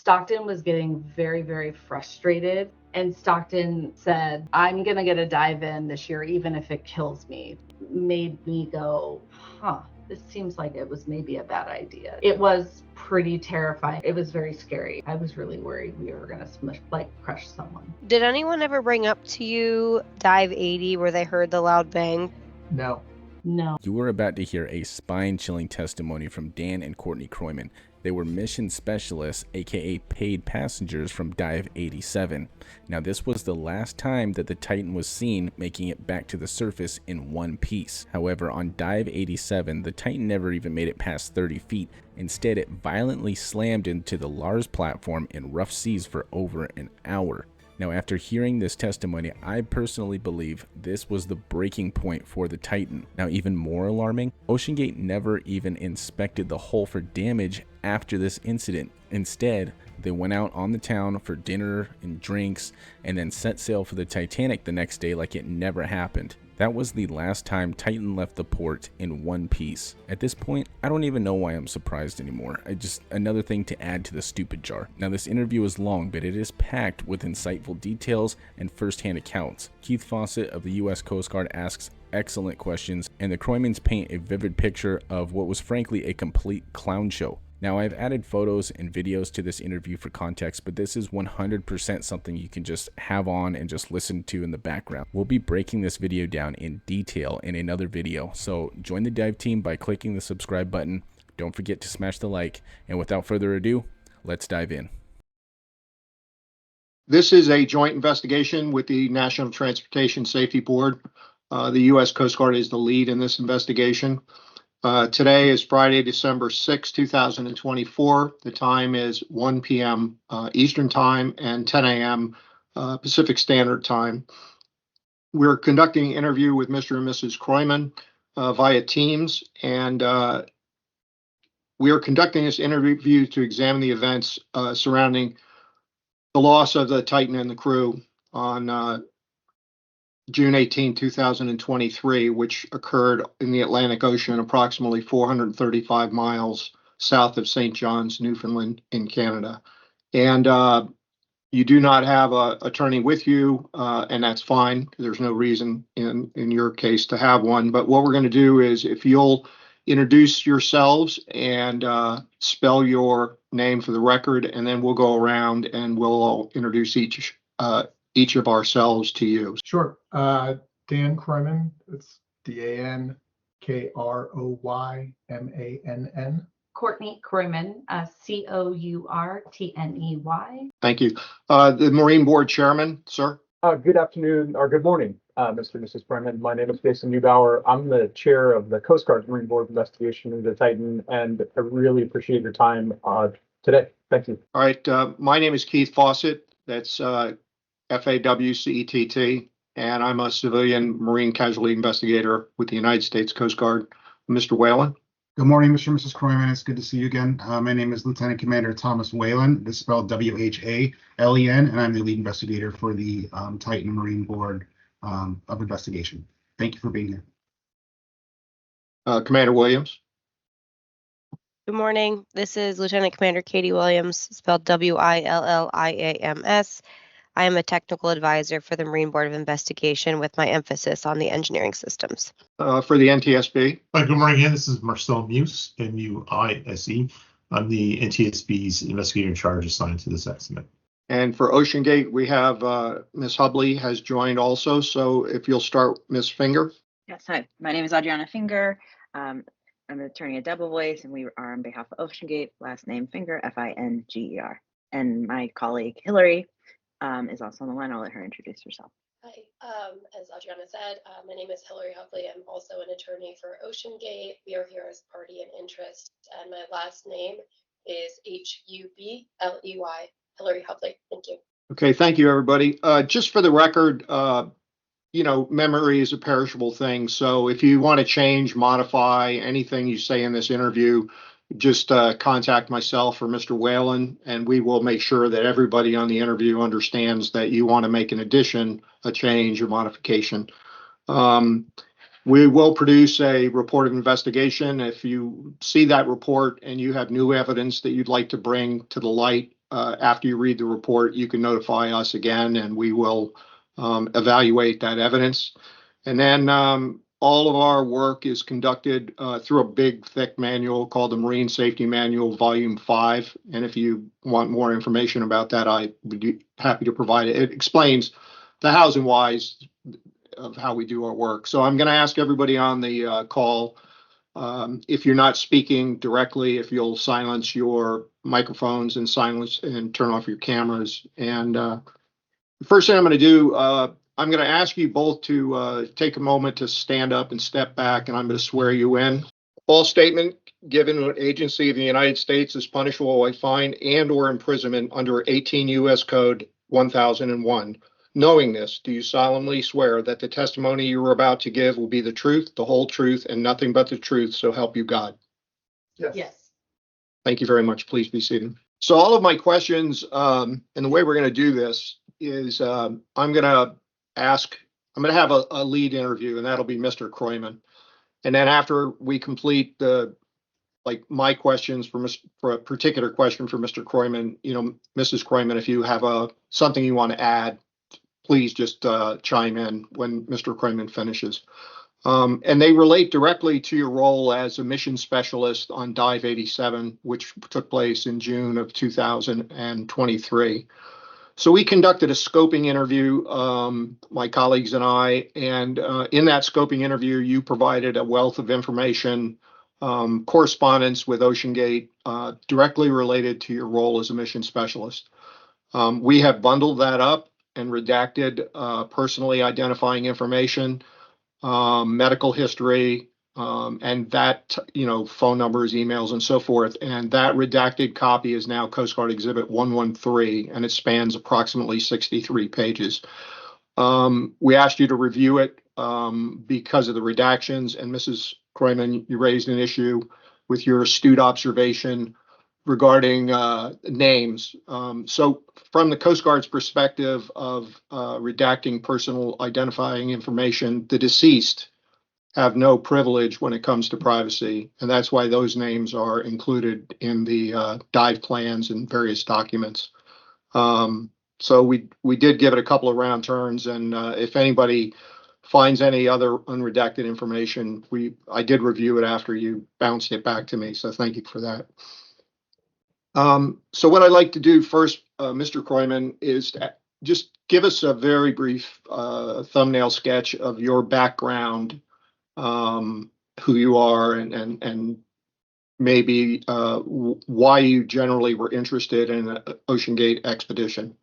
Stockton was getting very, very frustrated. And Stockton said, I'm going to get a dive in this year, even if it kills me. Made me go, this seems like it was maybe a bad idea. It was pretty terrifying. It was very scary. I was really worried we were going to crush someone. Did anyone ever bring up to you Dive 80 where they heard the loud bang? No. You were about to hear a spine-chilling testimony from Dan and Courtney Kroymann. They were mission specialists, aka paid passengers from Dive 87. Now this was the last time that the Titan was seen making it back to the surface in one piece. However, on Dive 87, the Titan never even made it past 30 feet. Instead, it violently slammed into the LARS platform in rough seas for over an hour. Now, after hearing this testimony, I personally believe this was the breaking point for the Titan. Now, even more alarming, OceanGate never even inspected the hull for damage after this incident. Instead, they went out on the town for dinner and drinks and then set sail for the Titanic the next day like it never happened. That was the last time Titan left the port in one piece. At this point, I don't even know why I'm surprised anymore. Another thing to add to the stupid jar. Now this interview is long, but it is packed with insightful details and first-hand accounts. Keith Fawcett of the US Coast Guard asks excellent questions, and the Kroymanns paint a vivid picture of what was frankly a complete clown show. Now, I've added photos and videos to this interview for context, but this is 100% something you can just have on and just listen to in the background. We'll be breaking this video down in detail in another video, so join the dive team by clicking the subscribe button. Don't forget to smash the like, and without further ado, let's dive in. This is a joint investigation with the National Transportation Safety Board. The U.S. Coast Guard is the lead in this investigation. Today is Friday, December 6, 2024. The time is 1 p.m. Eastern Time and 10 a.m. Pacific Standard Time. We're conducting an interview with Mr. and Mrs. Kroymann via Teams, and we are conducting this interview to examine the events surrounding the loss of the Titan and the crew on June 18, 2023, which occurred in the Atlantic Ocean, approximately 435 miles south of St. John's, Newfoundland, in Canada. And you do not have an attorney with you, and that's fine. There's no reason in your case to have one. But what we're going to do is, if you'll introduce yourselves and spell your name for the record, and then we'll go around and we'll all introduce each of ourselves to you. Sure. Dan Kroymann. It's DAN KROYMANN. Courtney Kroymann, COURTNEY. Thank you. The Marine Board Chairman, sir. Good afternoon, or good morning, Mr. and Mrs. Kroymann. My name is Jason Neubauer. I'm the chair of the Coast Guard Marine Board investigation into the Titan, and I really appreciate your time today. Thank you. All right. My name is Keith Fawcett. That's FAWCETT, and I'm a civilian marine casualty investigator with the United States Coast Guard. Mr. Whalen. Good morning, Mr. and Mrs. Kroymann. It's good to see you again. My name is Lieutenant Commander Thomas Whalen. It's spelled WHALEN, and I'm the lead investigator for the Titan Marine Board of Investigation. Thank you for being here. Commander Williams. Good morning. This is Lieutenant Commander Katie Williams, spelled WILLIAMS. I am a technical advisor for the Marine Board of Investigation with my emphasis on the engineering systems. For the NTSB. Good morning again. This is Marcel Muse, MUISE. I'm the NTSB's investigator in charge assigned to this accident. And for OceanGate, we have Ms. Hubley has joined also. So if you'll start, Ms. Finger. Yes, hi. My name is Adriana Finger. I'm an attorney at Double Voice, and we are on behalf of OceanGate, last name Finger, FINGER. And my colleague Hillary is also on the line. I'll let her introduce herself. Hi, as Adriana said, my name is Hillary Hubley. I'm also an attorney for OceanGate. We are here as party in interest, and my last name is HUBLEY, Hillary Hubley. Thank you. Okay, thank you, everybody. Just for the record, memory is a perishable thing. So if you want to change, modify anything you say in this interview, just contact myself or Mr. Whalen, and we will make sure that everybody on the interview understands that you want to make an addition, a change, or modification. We will produce a report of investigation. If you see that report and you have new evidence that you'd like to bring to the light, after you read the report, you can notify us again, and we will evaluate that evidence. And then all of our work is conducted through a big, thick manual called the Marine Safety Manual, Volume 5. And if you want more information about that, I would be happy to provide it. It explains the hows and whys of how we do our work. So I'm going to ask everybody on the call, if you're not speaking directly, if you'll silence your microphones and silence and turn off your cameras. And the first thing I'm going to do, I'm going to ask you both to take a moment to stand up and step back, and I'm going to swear you in. All statement given to an agency of the United States is punishable by fine and or imprisonment under 18 U.S. Code 1001. Knowing this, do you solemnly swear that the testimony you are about to give will be the truth, the whole truth, and nothing but the truth, so help you God? Yes. Yes. Thank you very much. Please be seated. So all of my questions, and the way we're going to do this is I'm going to have a lead interview, and that'll be Mr. Kroymann. And then after we complete my questions for a particular question for Mr. Kroymann, Mrs. Kroymann, if you have something you want to add, please just chime in when Mr. Kroymann finishes. And they relate directly to your role as a mission specialist on Dive 87, which took place in June of 2023. So we conducted a scoping interview, my colleagues and I, and in that scoping interview, you provided a wealth of information, correspondence with OceanGate directly related to your role as a mission specialist. We have bundled that up and redacted personally identifying information, medical history, and that, phone numbers, emails, and so forth. And that redacted copy is now Coast Guard Exhibit 113, and it spans approximately 63 pages. We asked you to review it because of the redactions, and Mrs. Kroymann, you raised an issue with your astute observation regarding names. So from the Coast Guard's perspective of redacting personal identifying information, the deceased have no privilege when it comes to privacy, and that's why those names are included in the dive plans and various documents. So we did give it a couple of round turns, and if anybody finds any other unredacted information, I did review it after you bounced it back to me, so thank you for that. So what I'd like to do first, Mr. Kroymann, is to just give us a very brief thumbnail sketch of your background, who you are, and maybe why you generally were interested in an OceanGate expedition.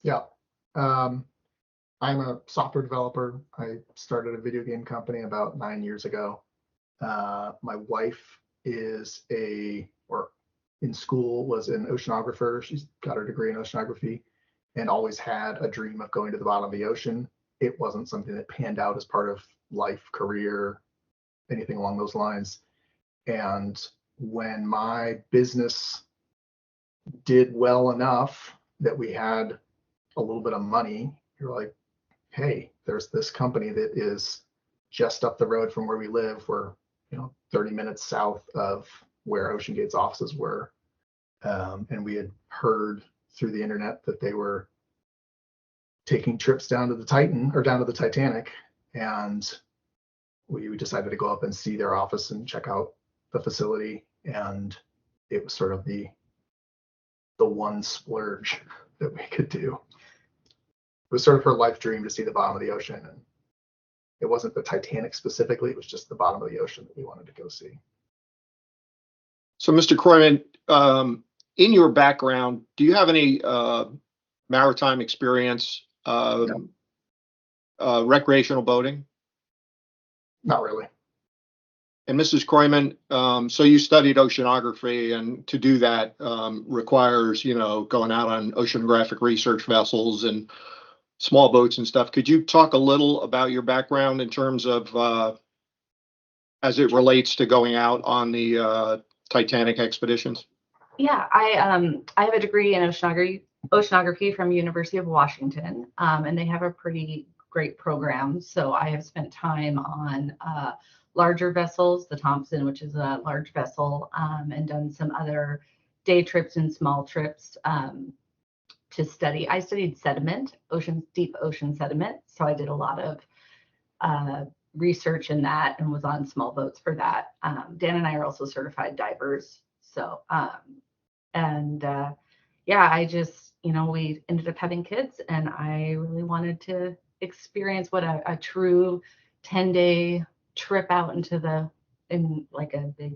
Yeah. I'm a software developer. I started a video game company about 9 years ago. My wife is in school was an oceanographer. She's got her degree in oceanography and always had a dream of going to the bottom of the ocean. It wasn't something that panned out as part of life, career, anything along those lines. And when my business did well enough that we had a little bit of money, you're like, hey, there's this company that is just up the road from where we live. We're 30 minutes south of where OceanGate's offices were. And we had heard through the internet that they were taking trips down to the Titan or down to the Titanic. And we decided to go up and see their office and check out the facility. And it was sort of the one splurge that we could do. It was sort of her life dream to see the bottom of the ocean. And it wasn't the Titanic specifically, it was just the bottom of the ocean that we wanted to go see. So, Mr. Kroymann, in your background, do you have any maritime experience, recreational boating? Not really. And Mrs. Kroymann, so you studied oceanography, and to do that requires, going out on oceanographic research vessels and small boats and stuff. Could you talk a little about your background in terms of as it relates to going out on the Titanic expeditions? Yeah, I have a degree in oceanography from University of Washington, and they have a pretty great program. So I have spent time on larger vessels, the Thompson, which is a large vessel, and done some other day trips and small trips to study. I studied sediment, deep ocean sediment. So I did a lot of research in that and was on small boats for that. Dan and I are also certified divers. So, yeah, I just, we ended up having kids, and I really wanted to experience what a true 10-day trip out in like a big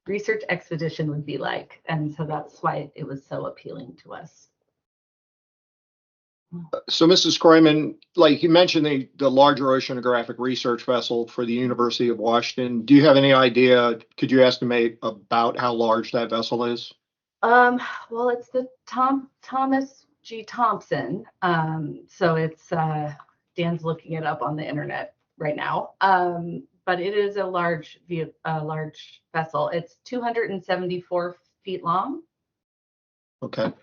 research expedition would be like. And so that's why it was so appealing to us. So, Mrs. Kroymann, like you mentioned, the larger oceanographic research vessel for the University of Washington. Do you have any idea? Could you estimate about how large that vessel is? Well, it's the Thomas G. Thompson. So it's Dan's looking it up on the internet right now. But it is a large vessel. It's 274 feet long. Okay.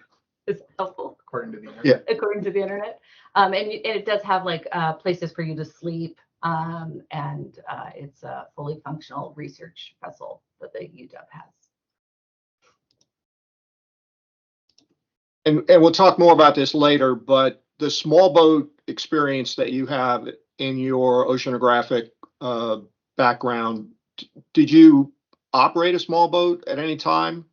It's helpful. According to the internet. Yeah. According to the internet. And it does have like places for you to sleep. And it's a fully functional research vessel that the UW has. And we'll talk more about this later, but the small boat experience that you have in your oceanographic background, did you operate a small boat at any time?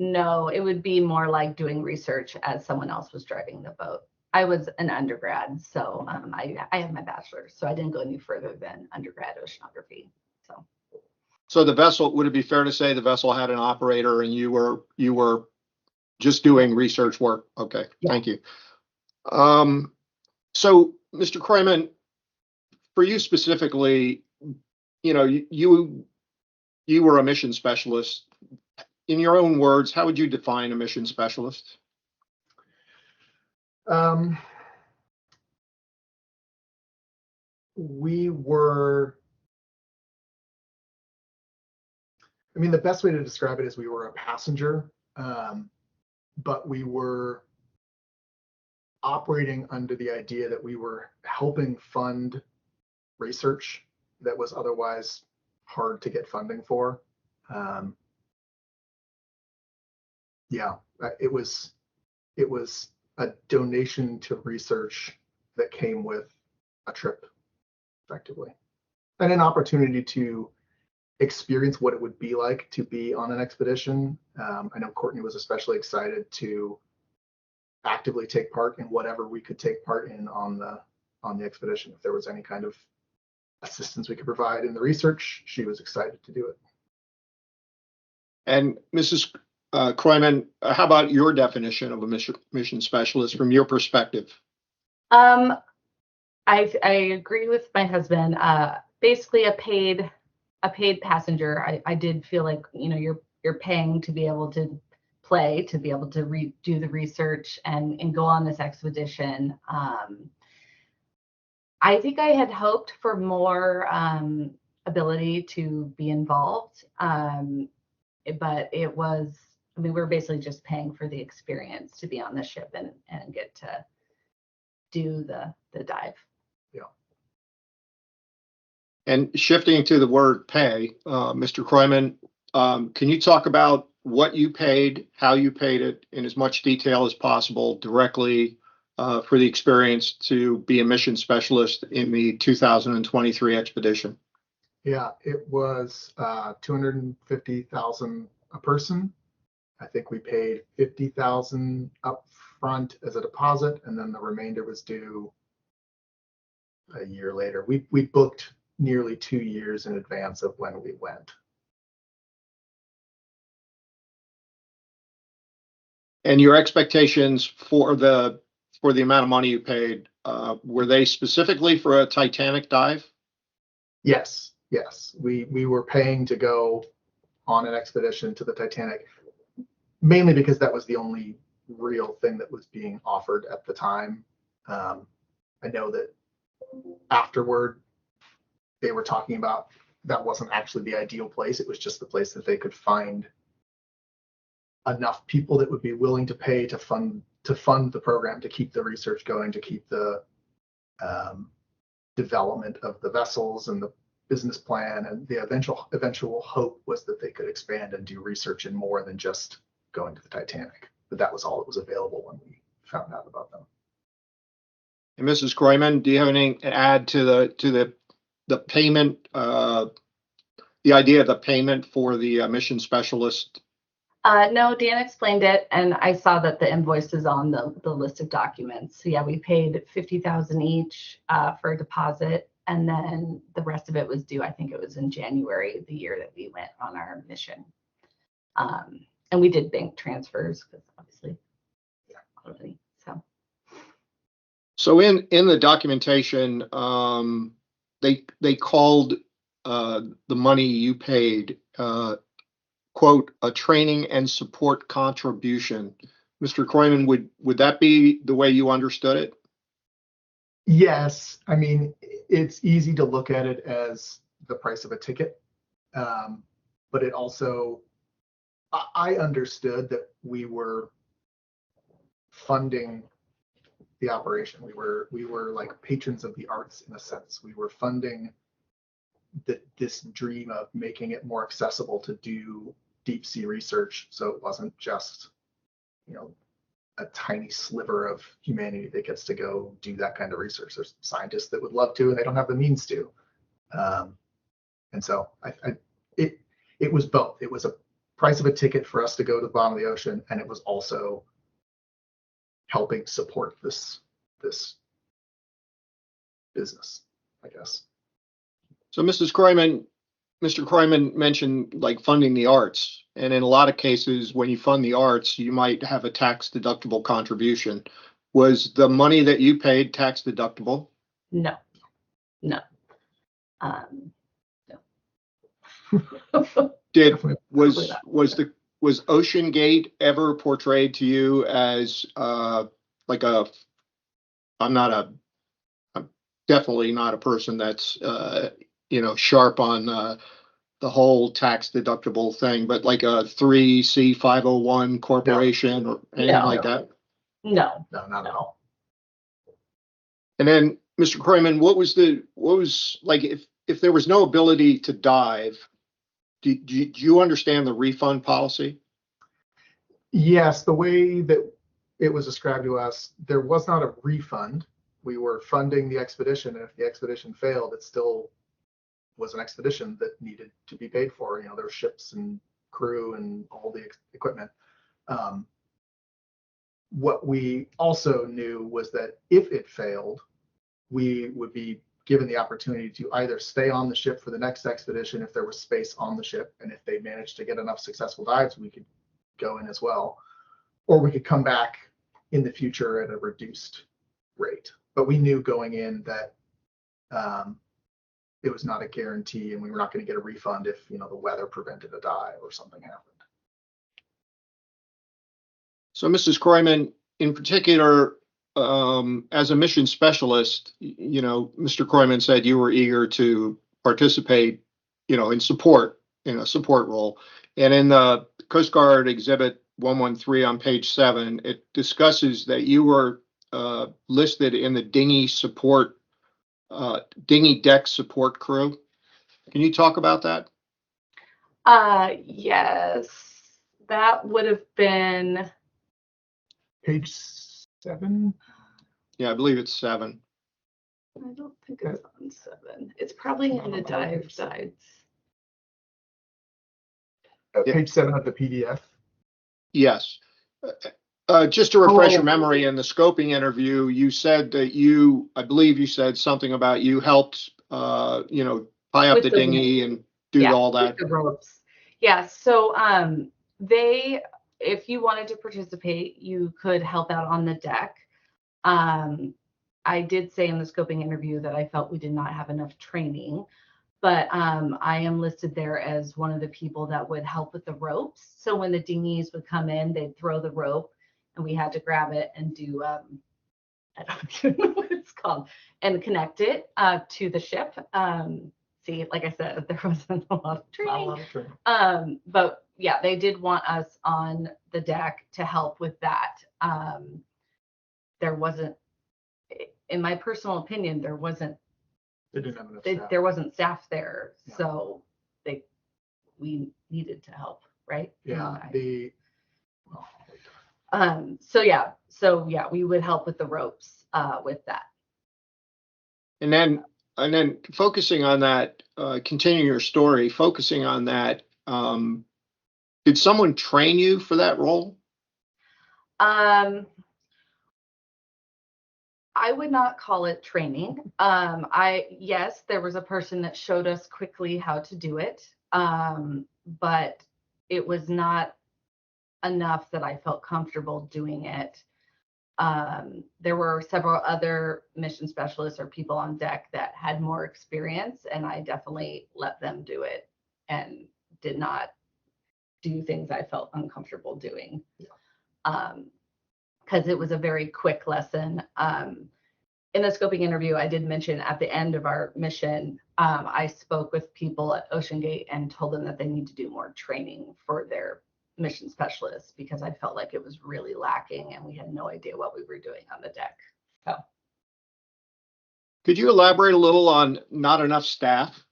No, it would be more like doing research as someone else was driving the boat. I was an undergrad, so I have my bachelor's, so I didn't go any further than undergrad oceanography. So the vessel, would it be fair to say the vessel had an operator and you were just doing research work? Okay, yeah. Thank you. So, Mr. Kroymann, for you specifically, you were a mission specialist. In your own words, how would you define a mission specialist? We were, the best way to describe it is we were a passenger, but we were operating under the idea that we were helping fund research that was otherwise hard to get funding for. Yeah, it was a donation to research that came with a trip, effectively, and an opportunity to experience what it would be like to be on an expedition. I know Courtney was especially excited to actively take part in whatever we could take part in on the expedition. If there was any kind of assistance we could provide in the research, she was excited to do it. And Mrs. Kroymann, how about your definition of a mission specialist from your perspective? I agree with my husband. Basically, a paid passenger. I did feel like you're paying to be able to play, to be able to do the research and go on this expedition. I think I had hoped for more ability to be involved, but it was. We're basically just paying for the experience to be on the ship and get to do the dive. Yeah. And shifting to the word pay, Mr. Kroymann, can you talk about what you paid, how you paid it in as much detail as possible directly for the experience to be a mission specialist in the 2023 expedition? Yeah, it was $250,000 a person. I think we paid $50,000 up front as a deposit, and then the remainder was due a year later. We booked nearly 2 years in advance of when we went. And your expectations for the amount of money you paid, were they specifically for a Titanic dive? Yes. We were paying to go on an expedition to the Titanic, mainly because that was the only real thing that was being offered at the time. I know that afterward they were talking about that wasn't actually the ideal place. It was just the place that they could find enough people that would be willing to pay to fund the program, to keep the research going, to keep the development of the vessels and business plan, and the eventual hope was that they could expand and do research in more than just going to the Titanic. But that was all that was available when we found out about them. And Mrs. Kroymann, do you have anything to add to the payment, the idea of the payment for the mission specialist? No, Dan explained it, and I saw that the invoice is on the list of documents. So yeah, we paid $50,000 each for a deposit, and then the rest of it was due. I think it was in January, the year that we went on our mission. And we did bank transfers because obviously, yeah, already. So in the documentation, they called the money you paid, quote, a training and support contribution. Mr. Kroymann, would that be the way you understood it? Yes. I mean, it's easy to look at it as the price of a ticket. But it also, I understood that we were funding the operation. We were like patrons of the arts in a sense. We were funding this dream of making it more accessible to do deep sea research. So it wasn't just, a tiny sliver of humanity that gets to go do that kind of research. There's scientists that would love to, and they don't have the means to. And so it was both. It was a price of a ticket for us to go to the bottom of the ocean, and it was also helping support this business, I guess. So Mr. Kroymann mentioned like funding the arts, and in a lot of cases, when you fund the arts, you might have a tax deductible contribution. Was the money that you paid tax deductible? No. No. Was OceanGate ever portrayed to you as I'm definitely not a person that's sharp on the whole tax deductible thing, but like a 3C501 corporation or anything like that? No, not at all. And then, Mr. Kroymann, what was like if there was no ability to dive, do you understand the refund policy? Yes, the way that it was described to us, there was not a refund. We were funding the expedition, and if the expedition failed, it still was an expedition that needed to be paid for. There were ships and crew and all the equipment. What we also knew was that if it failed, we would be given the opportunity to either stay on the ship for the next expedition if there was space on the ship, and if they managed to get enough successful dives, we could go in as well, or we could come back in the future at a reduced rate. But we knew going in that it was not a guarantee, and we were not going to get a refund if the weather prevented a dive or something happened. So, Mrs. Kroymann, in particular, as a mission specialist, Mr. Kroymann said you were eager to participate, in support, in a support role. And in the Coast Guard Exhibit 113 on page 7, it discusses that you were listed in the dinghy deck support crew. Can you talk about that? Yes, that would have been page 7. Yeah, I believe it's 7. I don't think it's on 7. It's probably in the dive sides. Page 7 of the PDF. Yes. Just to refresh your memory, in the scoping interview, you said that I believe you said something about you helped, tie up the dinghy and do all that. The ropes. Yeah. So if you wanted to participate, you could help out on the deck. I did say in the scoping interview that I felt we did not have enough training, but I am listed there as one of the people that would help with the ropes. So when the dinghies would come in, they'd throw the rope, and we had to grab it and do I don't know what it's called, and connect it to the ship. See, like I said, there wasn't a lot of training. But yeah, they did want us on the deck to help with that. There wasn't, in my personal opinion, there wasn't They didn't have enough they, staff. there wasn't staff there, Yeah. so we needed to help, right? Yeah, So yeah, we would help with the ropes with that. And then focusing on that, continuing your story, focusing on that, did someone train you for that role? I would not call it training. Yes, there was a person that showed us quickly how to do it, but it was not enough that I felt comfortable doing it. There were several other mission specialists or people on deck that had more experience, and I definitely let them do it and did not do things I felt uncomfortable doing. Because it was a very quick lesson. In the scoping interview, I did mention at the end of our mission, I spoke with people at OceanGate and told them that they need to do more training for their mission specialists because I felt like it was really lacking and we had no idea what we were doing on the deck. So, could you elaborate a little on not enough staff?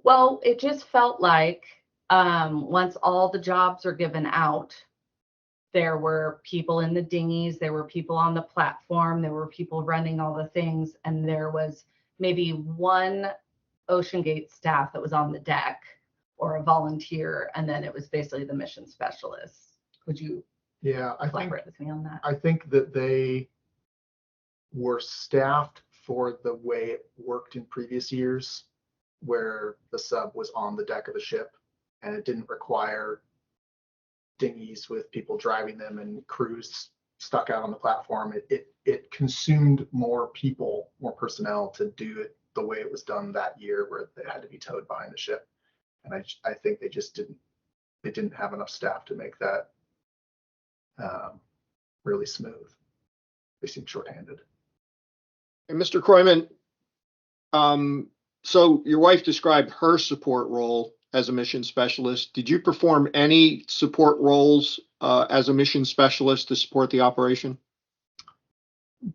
Well, it just felt like once all the jobs are given out, there were people in the dinghies, there were people on the platform, there were people running all the things, and there was maybe one OceanGate staff that was on the deck or a volunteer, and then it was basically the mission specialists. Would you elaborate with me on that? I think that they were staffed for the way it worked in previous years, where the sub was on the deck of the ship, and it didn't require dinghies with people driving them and crews stuck out on the platform. It consumed more people, more personnel to do it the way it was done that year, where they had to be towed behind the ship. And I think they just didn't have enough staff to make that really smooth. They seemed shorthanded. And Mr. Kroymann, so your wife described her support role as a mission specialist. Did you perform any support roles as a mission specialist to support the operation?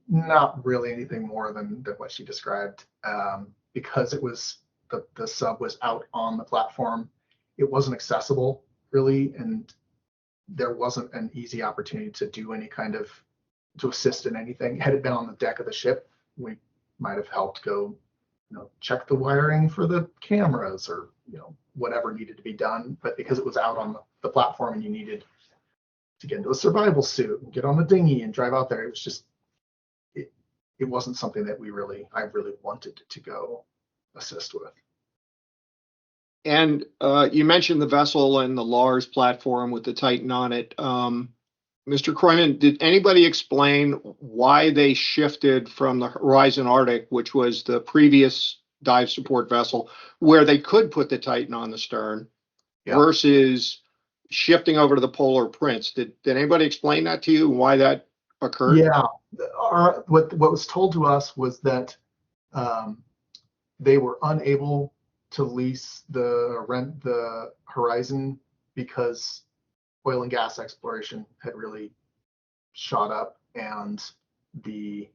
Not really anything more than what she described. Because it was the sub was out on the platform, it wasn't accessible really, and there wasn't an easy opportunity to do any kind of to assist in anything. Had it been on the deck of the ship, we might have helped go, check the wiring for the cameras or whatever needed to be done. But because it was out on the platform and you needed to get into a survival suit and get on the dinghy and drive out there, it was just it wasn't something that I really wanted to go assist with. And you mentioned the vessel and the LARS platform with the Titan on it. Mr. Kroymann, did anybody explain why they shifted from the Horizon Arctic, which was the previous dive support vessel, where they could put the Titan on the stern, versus shifting over to the Polar Prince? Did anybody explain that to you, why that occurred? Yeah, what was told to us was that they were unable to rent the Horizon because oil and gas exploration had really shot up, and the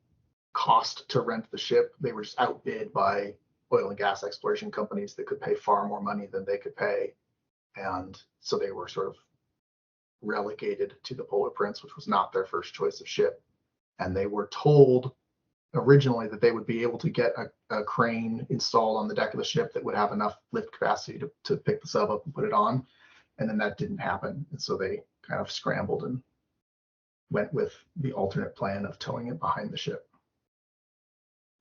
cost to rent the ship, they were just outbid by oil and gas exploration companies that could pay far more money than they could pay. And so they were sort of relegated to the Polar Prince, which was not their first choice of ship. And they were told originally that they would be able to get a crane installed on the deck of the ship that would have enough lift capacity to pick the sub up and put it on. And then that didn't happen. And so they kind of scrambled and went with the alternate plan of towing it behind the ship.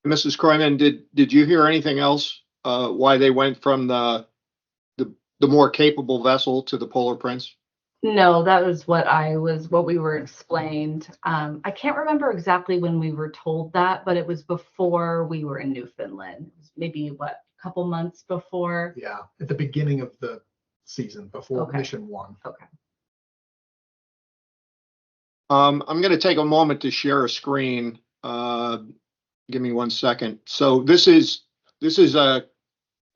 Mrs. Kroymann, did you hear anything else why they went from the more capable vessel to the Polar Prince? No, that was what we were explained. I can't remember exactly when we were told that, but it was before we were in Newfoundland. It was maybe a couple months before. Yeah, at the beginning of the season, before mission 1. Okay. I'm going to take a moment to share a screen. Give me 1 second. So this is it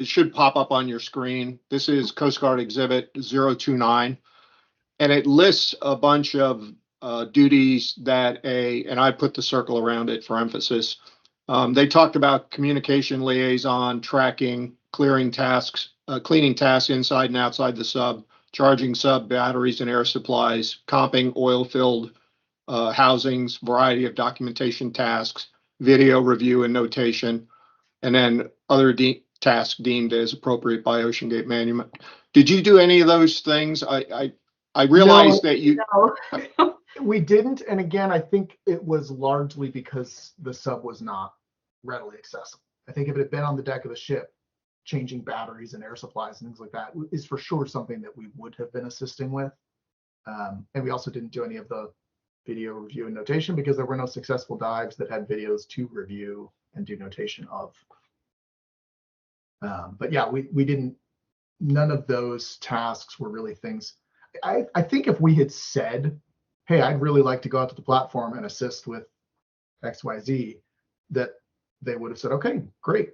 should pop up on your screen. This is Coast Guard Exhibit 029, and it lists a bunch of duties that and I put the circle around it for emphasis, They talked about communication liaison, tracking, cleaning tasks inside and outside the sub, charging sub batteries and air supplies, comping oil-filled housings, variety of documentation tasks, video review and notation, and then other tasks deemed as appropriate by OceanGate management. Did you do any of those things? I realized that you. No. We didn't, and again, I think it was largely because the sub was not readily accessible. I think if it had been on the deck of the ship, changing batteries and air supplies and things like that is for sure something that we would have been assisting with. And we also didn't do any of the video review and notation because there were no successful dives that had videos to review and do notation of. But yeah, we didn't, none of those tasks were really things. I think if we had said, hey, I'd really like to go out to the platform and assist with XYZ, that they would have said, okay, great,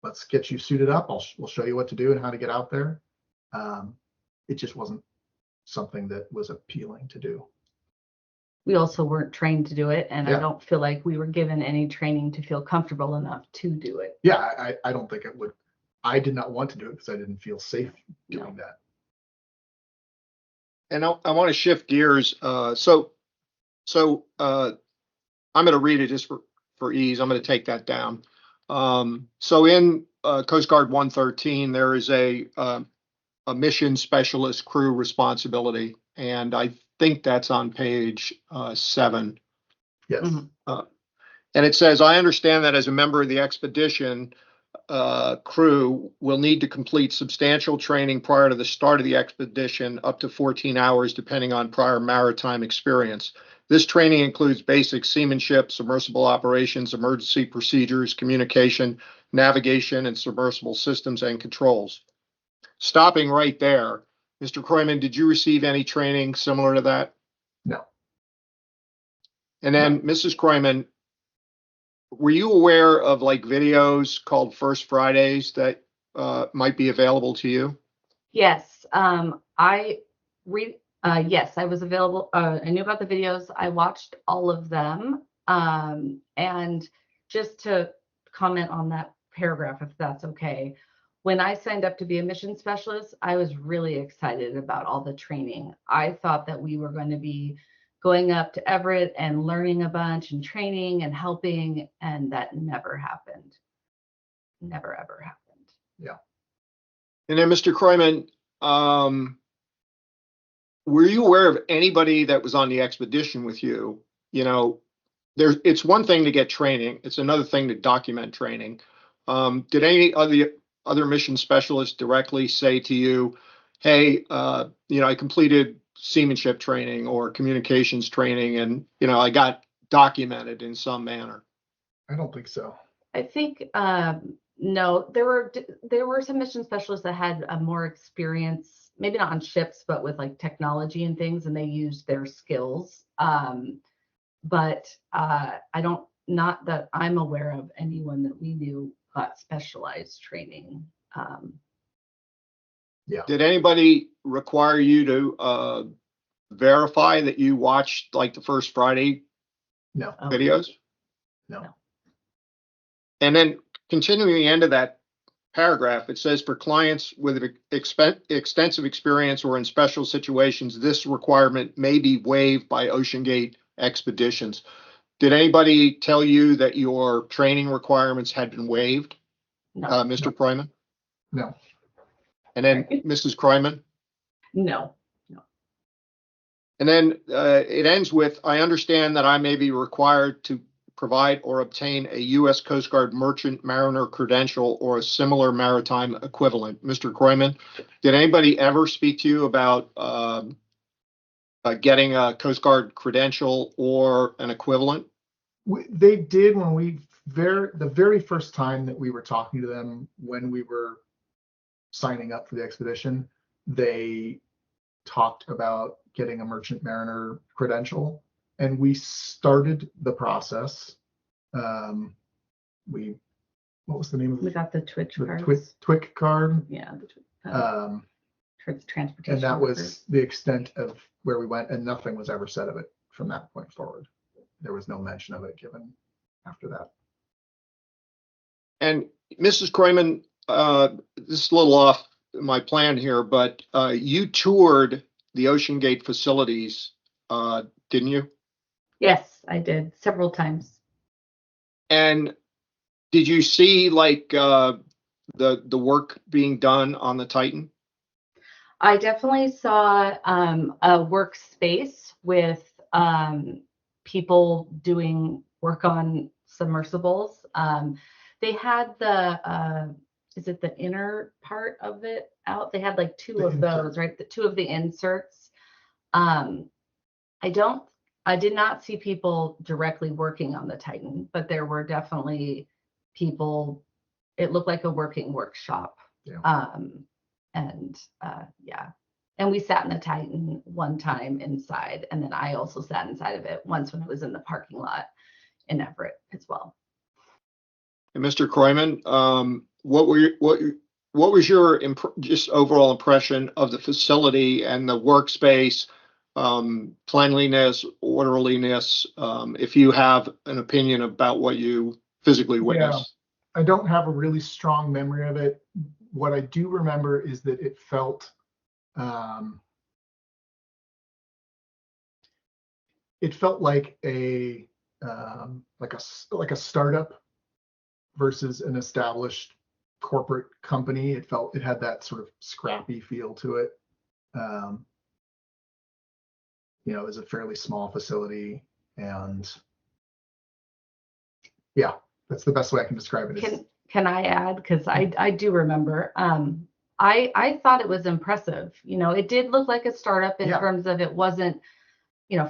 let's get you suited up. We'll show you what to do and how to get out there. It just wasn't something that was appealing to do. We also weren't trained to do it, and Yeah. I don't feel like we were given any training to feel comfortable enough to do it. Yeah, I don't think it would. I did not want to do it because I didn't feel safe doing that. And I want to shift gears. So I'm going to read it just for ease. I'm going to take that down. So in Coast Guard 113, there is a mission specialist crew responsibility, and I think that's on page 7. Yes. Mm-hmm. And it says, I understand that as a member of the expedition crew will need to complete substantial training prior to the start of the expedition, up to 14 hours, depending on prior maritime experience. This training includes basic seamanship, submersible operations, emergency procedures, communication, navigation, and submersible systems and controls. Stopping right there, Mr. Kroymann, did you receive any training similar to that? No. And then, Mrs. Kroymann, were you aware of like videos called First Fridays that might be available to you? Yes, yes, I was available. I knew about the videos. I watched all of them. And just to comment on that paragraph, if that's okay, when I signed up to be a mission specialist, I was really excited about all the training. I thought that we were going to be going up to Everett and learning a bunch and training and helping, and that never happened. Never, ever happened. Yeah. And then, Mr. Kroymann, were you aware of anybody that was on the expedition with you? You know, it's one thing to get training. It's another thing to document training. Did any other mission specialists directly say to you, hey, I completed seamanship training or communications training, and, I got documented in some manner? I don't think so. I think, no, there were some mission specialists that had a more experience, maybe not on ships, but with like technology and things, and they used their skills. But not that I'm aware of anyone that we knew got specialized training. Yeah. Did anybody require you to verify that you watched like the First Friday No. videos? No. And then continuing the end of that paragraph, it says, for clients with extensive experience or in special situations, this requirement may be waived by OceanGate expeditions. Did anybody tell you that your training requirements had been waived? No. Mr. Kroymann? No. And then Mrs. Kroymann? No. And then it ends with, I understand that I may be required to provide or obtain a U.S. Coast Guard merchant mariner credential or a similar maritime equivalent. Mr. Kroymann, did anybody ever speak to you about getting a Coast Guard credential or an equivalent? They did when the very first time that we were talking to them when we were signing up for the expedition, they talked about getting a merchant mariner credential, and we started the process. What was the name of it? We got the Twitch cards. TWIC card. Yeah, the transportation. And that was workers. the extent of where we went, and nothing was ever said of it from that point forward. There was no mention of it given after that. And Mrs. Kroymann, this is a little off my plan here, but you toured the OceanGate facilities, didn't you? Yes, I did several times. And did you see like the work being done on the Titan? I definitely saw a workspace with people doing work on submersibles. They had is it the inner part of it out? They had like two of those, right? The two of the inserts. I did not see people directly working on the Titan, but there were definitely people. It looked like a working workshop. Yeah. Yeah. And we sat in the Titan one time inside, and then I also sat inside of it once when I was in the parking lot in Everett as well. And Mr. Kroymann, what was your just overall impression of the facility and the workspace, cleanliness, orderliness? If you have an opinion about what you physically witnessed. I don't have a really strong memory of it. What I do remember is that it felt like a startup versus an established corporate company. It had that sort of scrappy feel to it. It was a fairly small facility, and yeah, that's the best way I can describe it. Can I add? Because I do remember. I thought it was impressive. It did look like a startup in terms of it wasn't,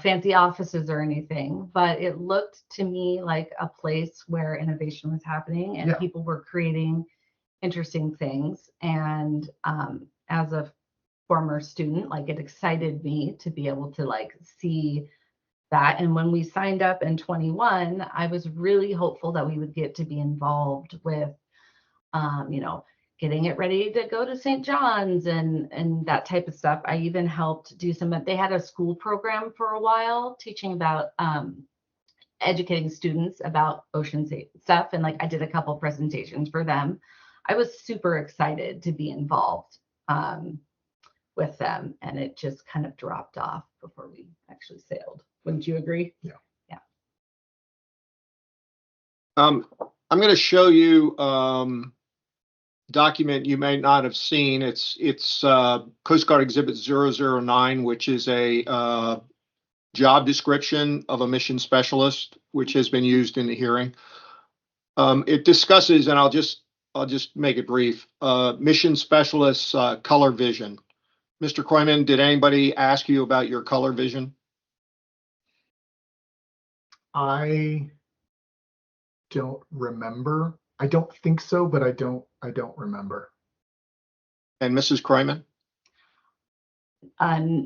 fancy offices or anything, but it looked to me like a place where innovation was happening and people were creating interesting things. And as a former student, like, it excited me to be able to see that. And when we signed up in 21, I was really hopeful that we would get to be involved with, getting it ready to go to St. John's and that type of stuff. I even helped do they had a school program for a while teaching about educating students about ocean stuff. And I did a couple presentations for them. I was super excited to be involved with them, and it just kind of dropped off before we actually sailed. Wouldn't you agree? Yeah. Yeah. I'm going to show you document you may not have seen. It's Coast Guard Exhibit 009, which is a job description of a mission specialist, which has been used in the hearing. It discusses, and I'll just make it brief, mission specialist's color vision. Mr. Kroymann, did anybody ask you about your color vision? I don't remember. I don't think so, but I don't remember. And Mrs. Kroymann?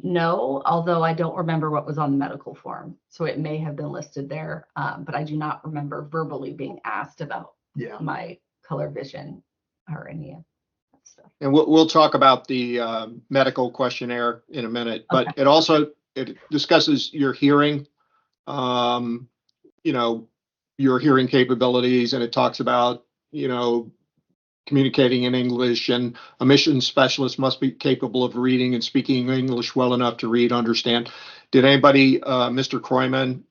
No, although I don't remember what was on the medical form. So it may have been listed there, but I do not remember verbally being asked about my color vision or any of that stuff. And we'll talk about the medical questionnaire in a minute, but it discusses your hearing, your hearing capabilities, and it talks about, communicating in English, and a mission specialist must be capable of reading and speaking English well enough to read, understand. Did anybody, Mr. Kroymann,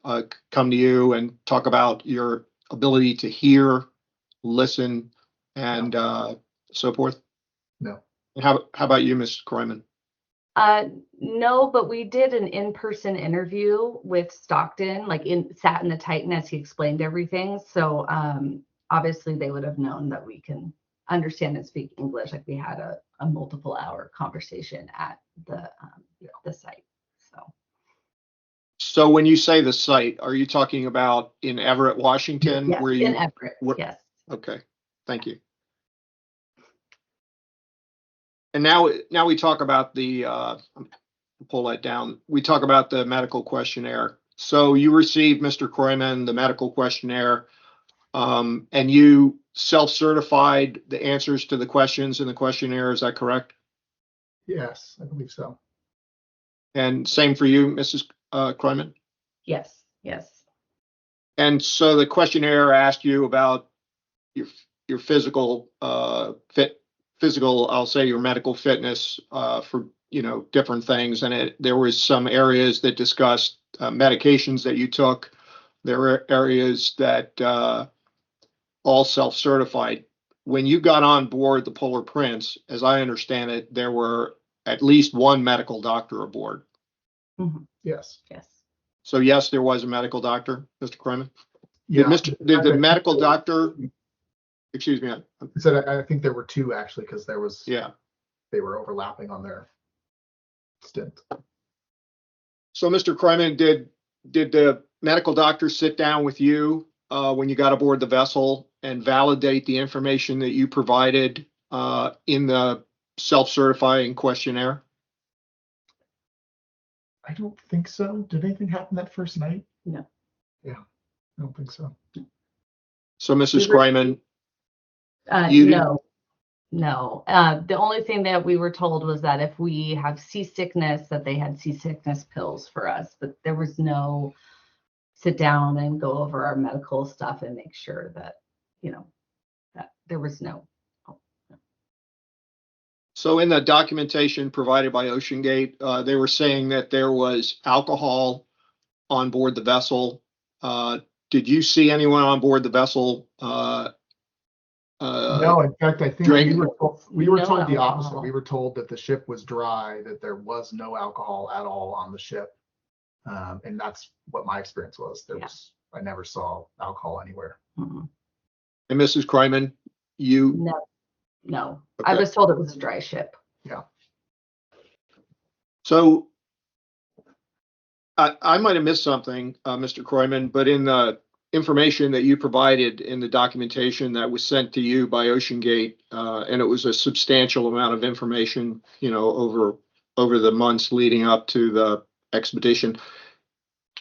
come to you and talk about your ability to hear, listen, and so forth? No. And how about you, Mr. Kroymann? No, but we did an in-person interview with Stockton, sat in the Titan as he explained everything. So obviously they would have known that we can understand and speak English. We had a multiple hour conversation at the site. So when you say the site, are you talking about in Everett, Washington? Yes, in Everett, yes. Okay, thank you. And now we talk about the, pull that down. We talk about the medical questionnaire. So you received, Mr. Kroymann, the medical questionnaire, and you self-certified the answers to the questions in the questionnaire. Is that correct? Yes, I believe so. And same for you, Mrs. Kroymann? Yes. And so the questionnaire asked you about physical physical, I'll say your medical fitness for different things, and there was some areas that discussed medications that you took. There were areas that all self-certified. When you got on board the Polar Prince, as I understand it, there were at least one medical doctor aboard. Mhm. Yes. Yes. So yes, there was a medical doctor, Mr. Kroymann. Yeah. Did the medical doctor? Excuse me. I think there were two actually, because there was. Yeah. They were overlapping on their stint. So, Mr. Kroymann, did the medical doctor sit down with you when you got aboard the vessel and validate the information that you provided in the self-certifying questionnaire? I don't think so. Did anything happen that first night? No. Yeah, I don't think so. So, Mrs. Kroymann, No. The only thing that we were told was that if we have seasickness, that they had seasickness pills for us, but there was no sit down and go over our medical stuff and make sure that, that there was no. So in the documentation provided by OceanGate, they were saying that there was alcohol on board the vessel. Did you see anyone on board the vessel? No, in fact, I think we were told the opposite. We were told that the ship was dry, that there was no alcohol at all on the ship. And that's what my experience was. I never saw alcohol anywhere. Mm-hmm. And Mrs. Kroymann, you? No. Okay. I was told it was a dry ship. Yeah. So I might have missed something, Mr. Kroymann, but in the information that you provided in the documentation that was sent to you by OceanGate, and it was a substantial amount of information, over the months leading up to the expedition.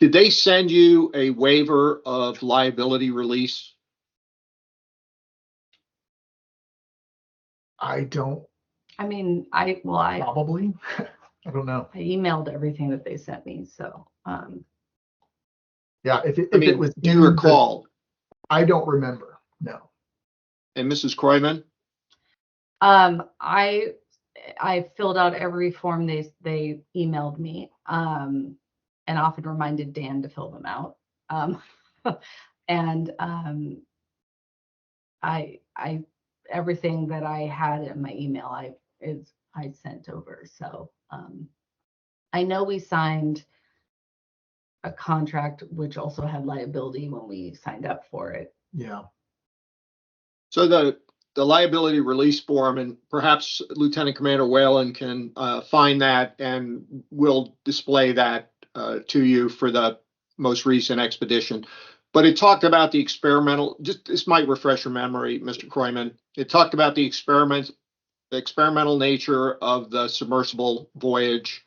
Did they send you a waiver of liability release? I don't. I mean, I probably. I don't know. I emailed everything that they sent me, so. Yeah, if it was. Do you recall? I don't remember. No. And Mrs. Kroymann? I filled out every form they emailed me, and often reminded Dan to fill them out. And I everything that I had in my email I sent over. So I know we signed a contract which also had liability when we signed up for it. Yeah. So the liability release form, and perhaps Lieutenant Commander Whalen can find that, and we'll display that to you for the most recent expedition. But it talked about the this might refresh your memory, Mr. Kroymann. It talked about the experimental nature of the submersible voyage,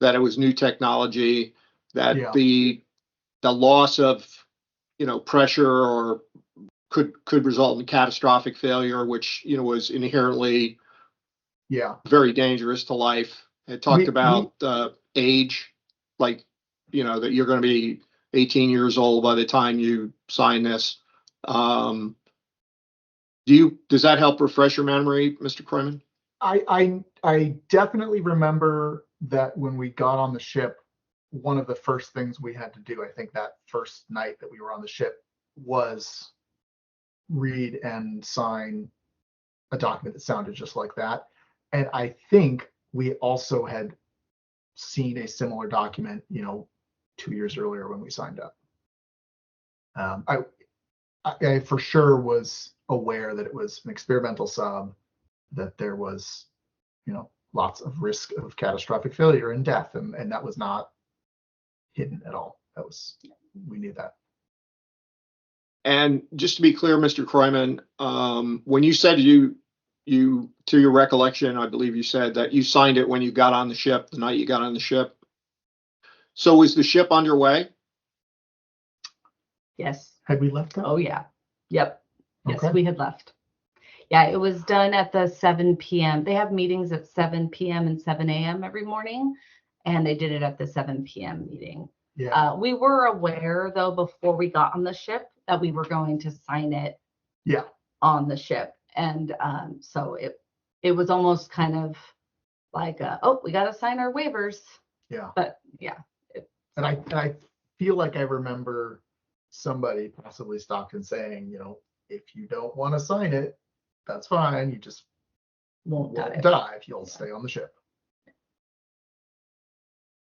that it was new technology, that the loss of pressure or could result in catastrophic failure, which was inherently very dangerous to life. It talked about age, like that you're going to be 18 years old by the time you sign this. Does that help refresh your memory, Mr. Kroymann? I definitely remember that when we got on the ship, one of the first things we had to do, I think that first night that we were on the ship, was read and sign a document that sounded just like that. And I think we also had seen a similar document, 2 years earlier when we signed up. I for sure was aware that it was an experimental sub, that there was, lots of risk of catastrophic failure and death, and that was not hidden at all. We knew that. And just to be clear, Mr. Kroymann, when you said you, to your recollection, I believe you said that you signed it when you got on the ship, the night you got on the ship. So was the ship underway? Yes. Had we left that? Oh, yeah. Yep. Yes, Okay. we had left. Yeah, it was done at the 7 p.m. They have meetings at 7 p.m. and 7 a.m. every morning, and they did it at the 7 p.m. meeting. Yeah. We were aware, though, before we got on the ship that we were going to sign it. Yeah. on the ship. And so it was almost kind of like, oh, we got to sign our waivers. Yeah. But yeah. And I feel like I remember somebody, possibly Stockton, saying, you know, if you don't want to sign it, that's fine. You just won't dive. You'll stay on the ship.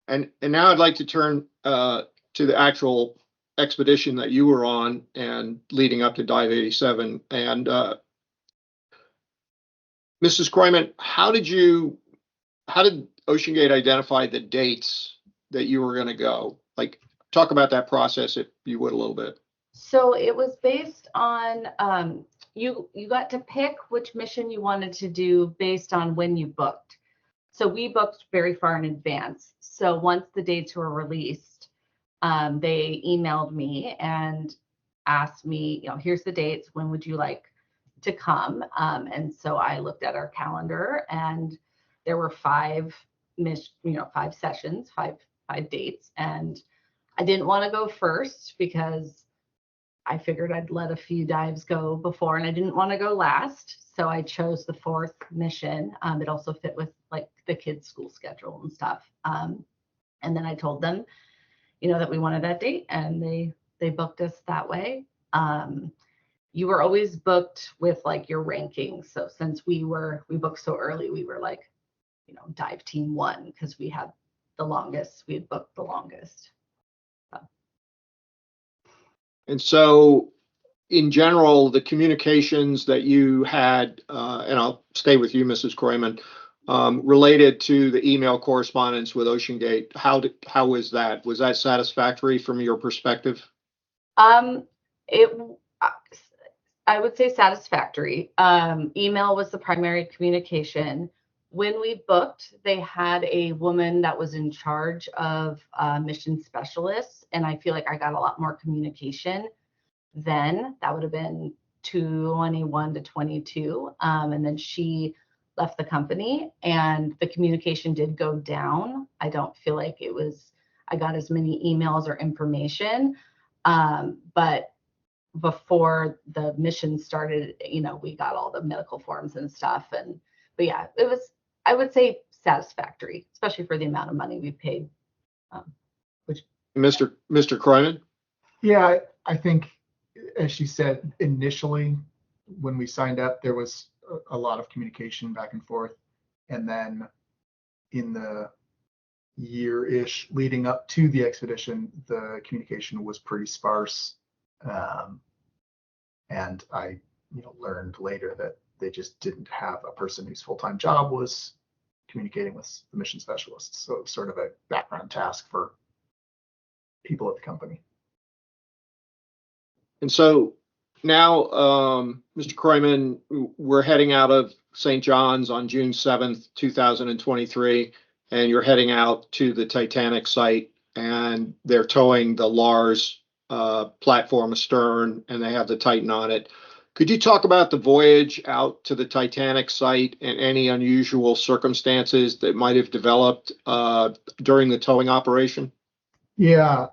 And now I'd like to turn to the actual expedition that you were on and leading up to Dive 87. And Mrs. Kroymann, how did OceanGate identify the dates that you were going to go? Like, talk about that process, if you would, a little bit. So it was based on you got to pick which mission you wanted to do based on when you booked. So we booked very far in advance. So once the dates were released, they emailed me and asked me, you know, here's the dates. When would you like to come? And so I looked at our calendar, and there were five sessions, five dates, and I didn't want to go first because I figured I'd let a few dives go before, and I didn't want to go last. So I chose the fourth mission. It also fit with like the kids' school schedule and stuff. And then I told them, you know, that we wanted that date, and they booked us that way. You were always booked with like your rankings. So since we booked so early, we were like, you know, dive team 1 because we had the longest. We had booked the longest. And so, in general, the communications that you had, and I'll stay with you, Mrs. Kroymann, related to the email correspondence with OceanGate, how was that? Was that satisfactory from your perspective? I would say satisfactory. Email was the primary communication. When we booked, they had a woman that was in charge of mission specialists, and I feel like I got a lot more communication then. That would have been 21 to 22, and then she left the company, and the communication did go down. I don't feel like I got as many emails or information, but before the mission started, you know, we got all the medical forms and stuff. But yeah, it was, I would say, satisfactory, especially for the amount of money we paid. Mr. Kroymann? Yeah, I think, as she said, initially when we signed up, there was a lot of communication back and forth. And then in the year-ish leading up to the expedition, the communication was pretty sparse. And I, learned later that they just didn't have a person whose full-time job was communicating with the mission specialists. So it was sort of a background task for people at the company. And so now, Mr. Kroymann, we're heading out of St. John's on June 7th, 2023, and you're heading out to the Titanic site, and they're towing the LARS platform astern, and they have the Titan on it. Could you talk about the voyage out to the Titanic site and any unusual circumstances that might have developed during the towing operation? Yeah.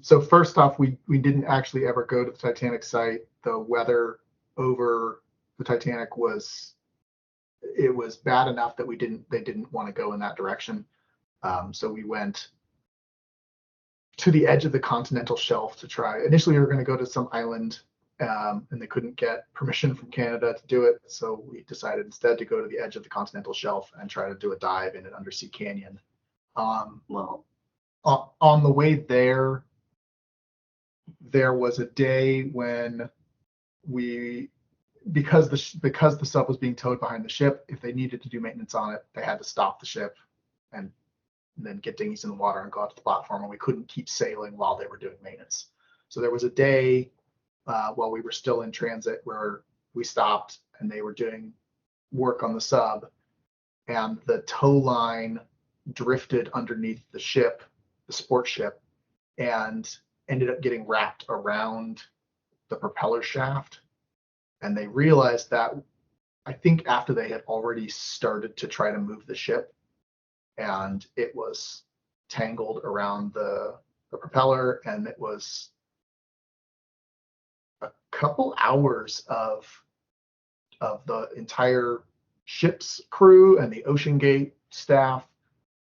So first off, we didn't actually ever go to the Titanic site. The weather over the Titanic was bad enough that they didn't want to go in that direction. So we went to the edge of the continental shelf to try. Initially, we were going to go to some island, and they couldn't get permission from Canada to do it. So we decided instead to go to the edge of the continental shelf and try to do a dive in an undersea canyon. On the way there was a day when because the sub was being towed behind the ship, if they needed to do maintenance on it, they had to stop the ship and then get dinghies in the water and go out to the platform, and we couldn't keep sailing while they were doing maintenance. So there was a day while we were still in transit where we stopped and they were doing work on the sub, and the tow line drifted underneath the ship, the sport ship, and ended up getting wrapped around the propeller shaft. And they realized that, I think, after they had already started to try to move the ship, and it was tangled around the propeller, and it was a couple hours of the entire ship's crew and the OceanGate staff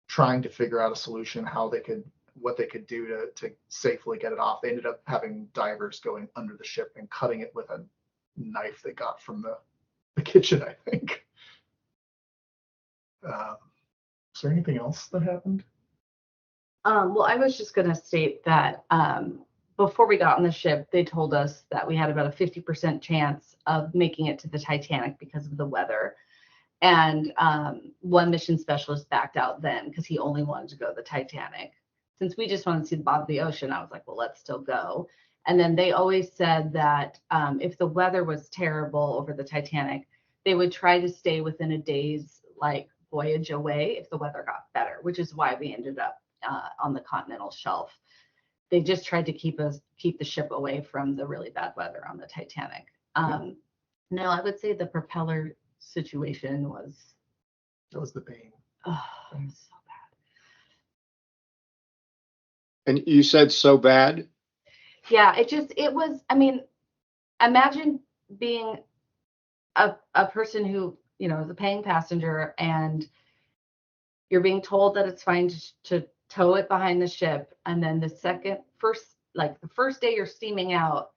trying to figure out a solution, what they could do to safely get it off. They ended up having divers going under the ship and cutting it with a knife they got from the kitchen, I think. Is there anything else that happened? Well, I was just going to state that before we got on the ship, they told us that we had about a 50% chance of making it to the Titanic because of the weather. And one mission specialist backed out then because he only wanted to go to the Titanic. Since we just wanted to see the bottom of the ocean, I was like, well, let's still go. And then they always said that if the weather was terrible over the Titanic, they would try to stay within a day's voyage away if the weather got better, which is why we ended up on the continental shelf. They just tried to keep the ship away from the really bad weather on the Titanic. No, I would say the propeller situation was the pain. Oh, it was so bad. And you said so bad? Yeah, it was, I mean, imagine being a person who, is a paying passenger and you're being told that it's fine to tow it behind the ship. And then the first day you're steaming out,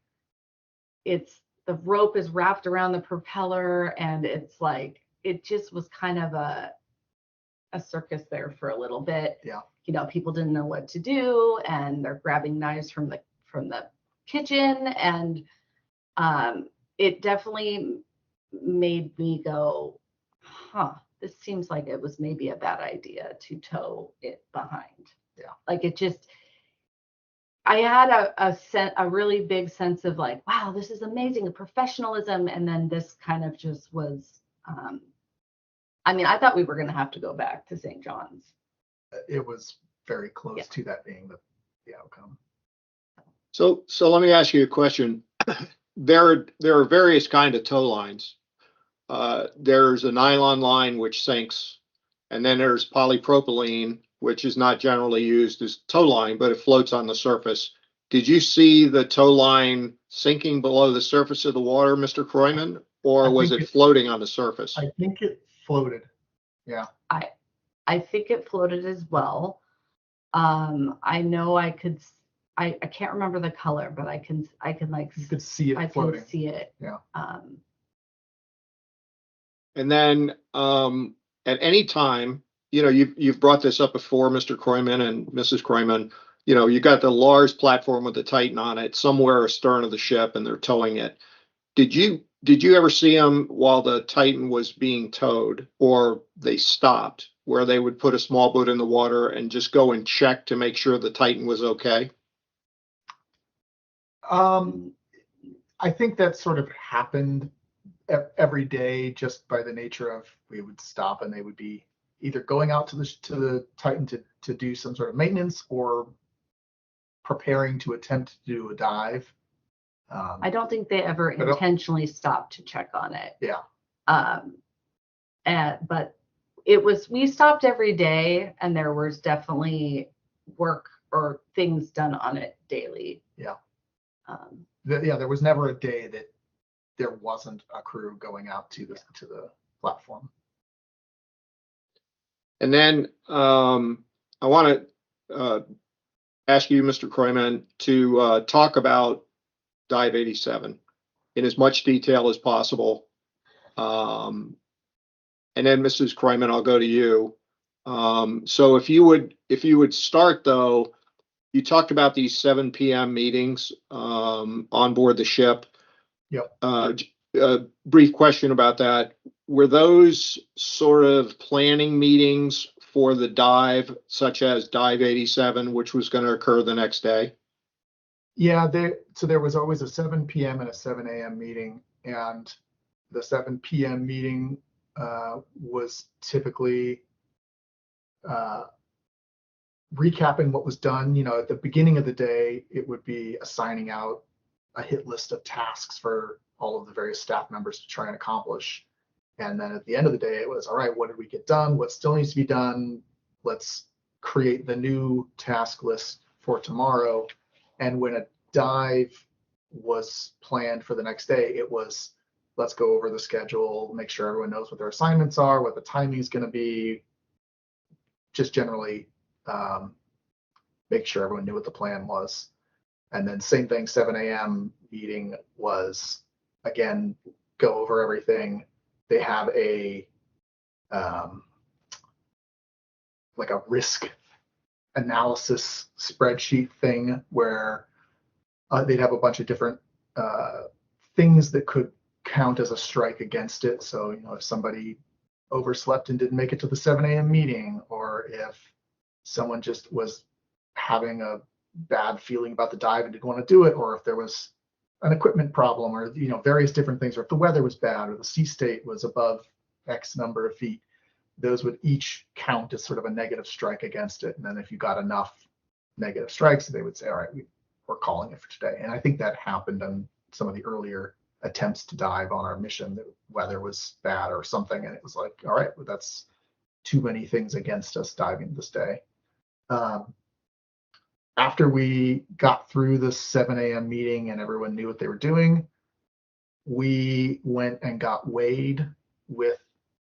the rope is wrapped around the propeller and it's like, it just was kind of a circus there for a little bit. Yeah. People didn't know what to do and they're grabbing knives from the kitchen. And it definitely made me go, this seems like it was maybe a bad idea to tow it behind. Yeah. I had a really big sense of wow, this is amazing, professionalism. And then this kind of just was, I thought we were going to have to go back to St. John's. It was very close to that being the outcome. So let me ask you a question. There are various kind of tow lines. There's a nylon line which sinks, and then there's polypropylene, which is not generally used as tow line, but it floats on the surface. Did you see the tow line sinking below the surface of the water, Mr. Kroymann, or was it floating on the surface? I think it floated. Yeah. I think it floated as well. I know I can't remember the color, but I can you could see it floating. I could see it. Yeah. And then at any time, you've brought this up before, Mr. Kroymann and Mrs. Kroymann, you got the LARS platform with the Titan on it somewhere astern of the ship and they're towing it. Did you ever see them while the Titan was being towed, or they stopped where they would put a small boat in the water and just go and check to make sure the Titan was okay? I think that sort of happened every day just by the nature of we would stop and they would be either going out to the Titan to do some sort of maintenance or preparing to attempt to do a dive. I don't think they ever intentionally stopped to check on it. Yeah. But we stopped every day and there was definitely work or things done on it daily. Yeah. There was never a day that there wasn't a crew going out to the platform. And then I want to ask you, Mr. Kroymann, to talk about Dive 87 in as much detail as possible. And then Mrs. Kroymann, I'll go to you. So if you would start though, you talked about these 7 p.m. meetings on board the ship. Yep. A brief question about that. Were those sort of planning meetings for the dive, such as Dive 87, which was going to occur the next day? Yeah, there was always a 7 p.m. and a 7 a.m. meeting, and the 7 p.m. meeting was typically recapping what was done. At the beginning of the day, it would be assigning out a hit list of tasks for all of the various staff members to try and accomplish. And then at the end of the day, it was, all right, what did we get done? What still needs to be done? Let's create the new task list for tomorrow. And when a dive was planned for the next day, it was let's go over the schedule, make sure everyone knows what their assignments are, what the timing is going to be, just generally make sure everyone knew what the plan was. And then same thing, 7 a.m. meeting was, again, go over everything. They have a like a risk analysis spreadsheet thing where they'd have a bunch of different things that could count as a strike against it. So, if somebody overslept and didn't make it to the 7 a.m. meeting, or if someone just was having a bad feeling about the dive and didn't want to do it, or if there was an equipment problem, or various different things, or if the weather was bad, or the sea state was above X number of feet, those would each count as sort of a negative strike against it. And then if you got enough negative strikes, they would say, all right, we're calling it for today. And I think that happened on some of the earlier attempts to dive on our mission. The weather was bad or something, and it was like, all right, well, that's too many things against us diving this day. After we got through the 7 a.m. meeting and everyone knew what they were doing, we went and got weighed with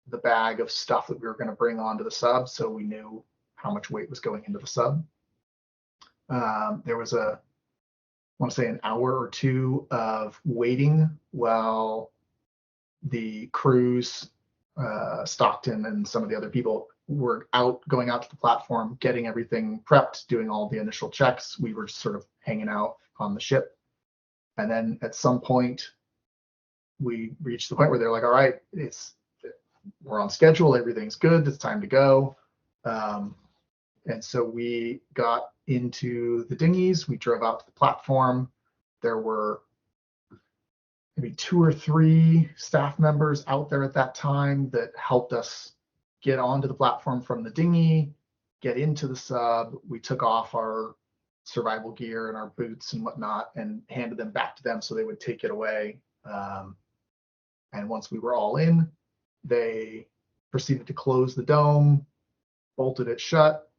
the bag of stuff that we were going to bring onto the sub, so we knew how much weight was going into the sub. There was I want to say an hour or two of waiting while the crews, Stockton and some of the other people, were going out to the platform, getting everything prepped, doing all the initial checks. We were sort of hanging out on the ship. And then at some point, we reached the point where they're like, all right, we're on schedule, everything's good, it's time to go. And so we got into the dinghies, we drove out to the platform. There were maybe 2 or 3 staff members out there at that time that helped us get onto the platform from the dinghy, get into the sub. We took off our survival gear and our boots and whatnot and handed them back to them so they would take it away. And once we were all in, they proceeded to close the dome, bolted it shut.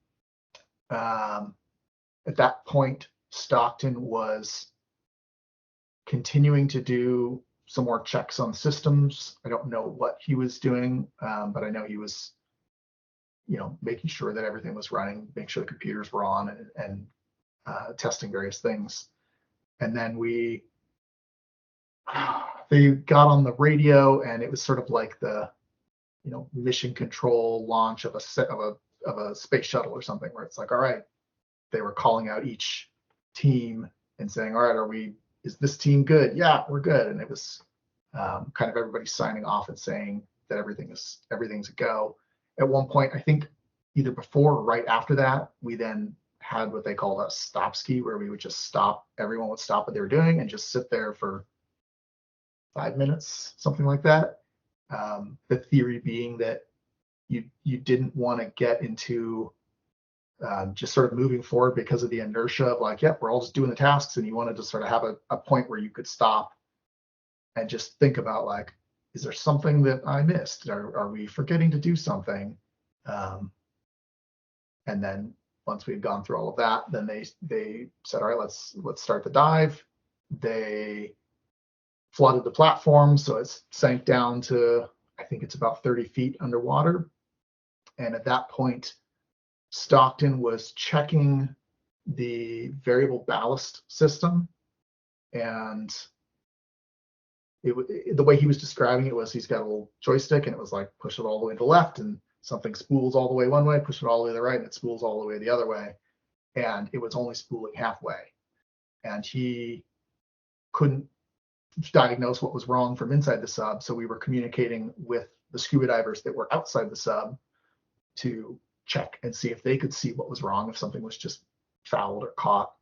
At that point, Stockton was continuing to do some more checks on systems. I don't know what he was doing, but I know he was, making sure that everything was running, making sure the computers were on, and testing various things. And then they got on the radio, and it was sort of like the, mission control launch of a space shuttle or something, where it's like, all right, they were calling out each team and saying, all right, is this team good? Yeah, we're good. And it was kind of everybody signing off and saying that everything's a go. At one point, I think either before or right after that, we then had what they called a stop ski, where we would just stop, everyone would stop what they were doing and just sit there for 5 minutes, something like that. The theory being that you didn't want to get into just sort of moving forward because of the inertia of like, yep, we're all just doing the tasks, and you wanted to sort of have a point where you could stop and just think about, like, is there something that I missed? Are we forgetting to do something? And then once we'd gone through all of that, then they said, all right, let's start the dive. They flooded the platform, so it sank down to, I think it's about 30 feet underwater. And at that point, Stockton was checking the variable ballast system, and the way he was describing it was, he's got a little joystick, and it was like, push it all the way to the left, and something spools all the way one way, push it all the way to the right, and it spools all the way the other way. And it was only spooling halfway. And he couldn't diagnose what was wrong from inside the sub, so we were communicating with the scuba divers that were outside the sub to check and see if they could see what was wrong, if something was just fouled or caught.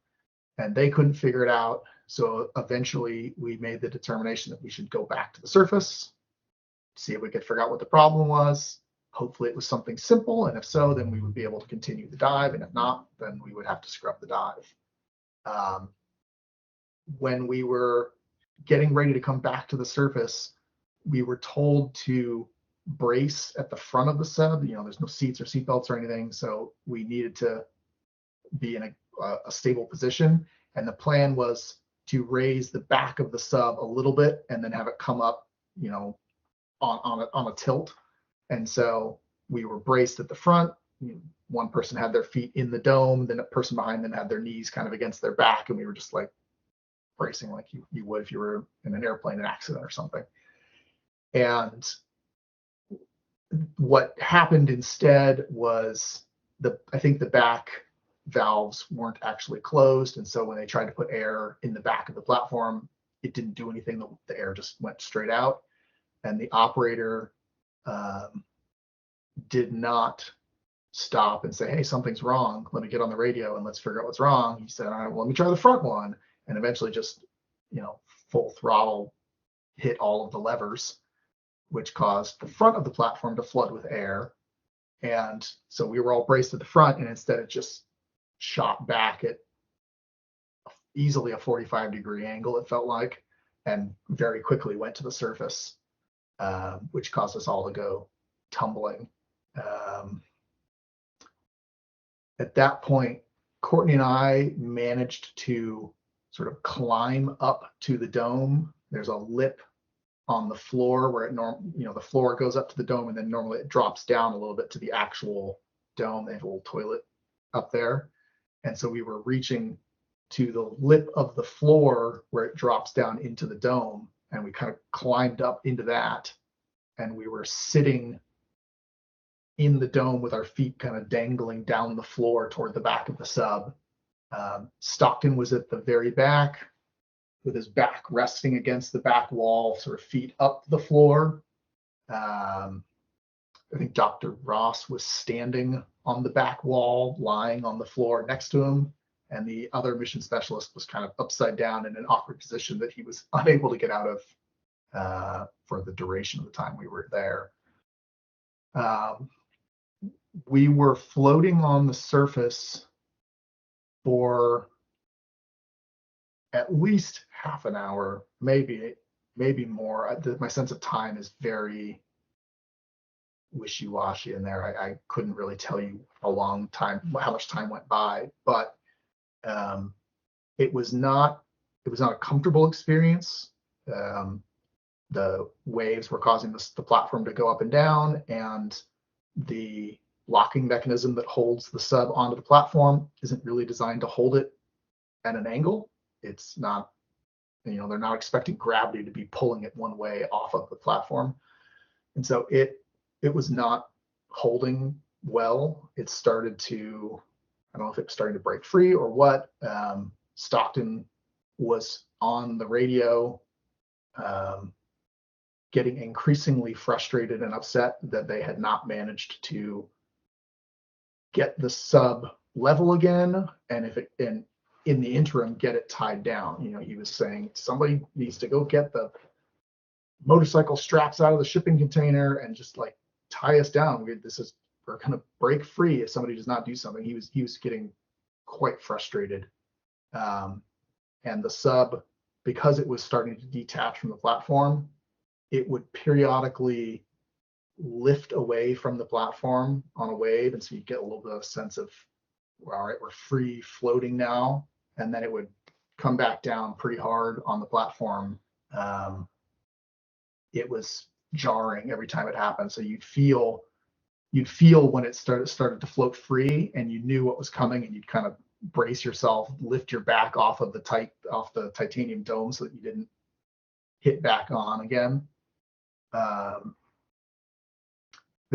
And they couldn't figure it out. So eventually we made the determination that we should go back to the surface, see if we could figure out what the problem was. Hopefully it was something simple, and if so, then we would be able to continue the dive, and if not, then we would have to scrub the dive. When we were getting ready to come back to the surface, we were told to brace at the front of the sub. There's no seats or seat belts or anything, so we needed to be in a stable position. And the plan was to raise the back of the sub a little bit and then have it come up you know, on a tilt. And so we were braced at the front. One person had their feet in the dome, then a person behind them had their knees kind of against their back, and we were just like bracing like you would if you were in an airplane accident or something. And what happened instead was I think the back valves weren't actually closed, and so when they tried to put air in the back of the platform, it didn't do anything. The air just went straight out, and the operator did not stop and say, "Hey, something's wrong. Let me get on the radio and let's figure out what's wrong." He said, "All right, well, let me try the front one," and eventually just, full throttle hit all of the levers, which caused the front of the platform to flood with air. And so we were all braced at the front, and instead it just shot back at easily a 45-degree angle, it felt like, and very quickly went to the surface, which caused us all to go tumbling. At that point, Courtney and I managed to sort of climb up to the dome. There's a lip on the floor where the floor goes up to the dome, and then normally it drops down a little bit to the actual dome. They have a little toilet up there. And so we were reaching to the lip of the floor where it drops down into the dome, and we kind of climbed up into that, and we were sitting in the dome with our feet kind of dangling down the floor toward the back of the sub. Stockton was at the very back with his back resting against the back wall, sort of feet up the floor. I think Dr. Ross was standing on the back wall, lying on the floor next to him, and the other mission specialist was kind of upside down in an awkward position that he was unable to get out of for the duration of the time we were there. We were floating on the surface for at least half an hour, maybe more. My sense of time is very wishy-washy in there. I couldn't really tell you how much time went by, but it was not a comfortable experience. The waves were causing the platform to go up and down, and the locking mechanism that holds the sub onto the platform isn't really designed to hold it at an angle. It's not, they're not expecting gravity to be pulling it one way off of the platform. And so it was not holding well. It started to, I don't know if it was starting to break free or what. Stockton was on the radio, getting increasingly frustrated and upset that they had not managed to get the sub level again, and in the interim get it tied down. He was saying somebody needs to go get the motorcycle straps out of the shipping container and just like tie us down. We're gonna break free if somebody does not do something. He was getting quite frustrated, and the sub, because it was starting to detach from the platform, it would periodically lift away from the platform on a wave, and so you get a little bit of a sense of, all right, we're free floating now, and then it would come back down pretty hard on the platform. It was jarring every time it happened, so you'd feel when it started to float free, and you knew what was coming, and you'd kind of brace yourself, lift your back off the titanium dome so that you didn't hit back on again. I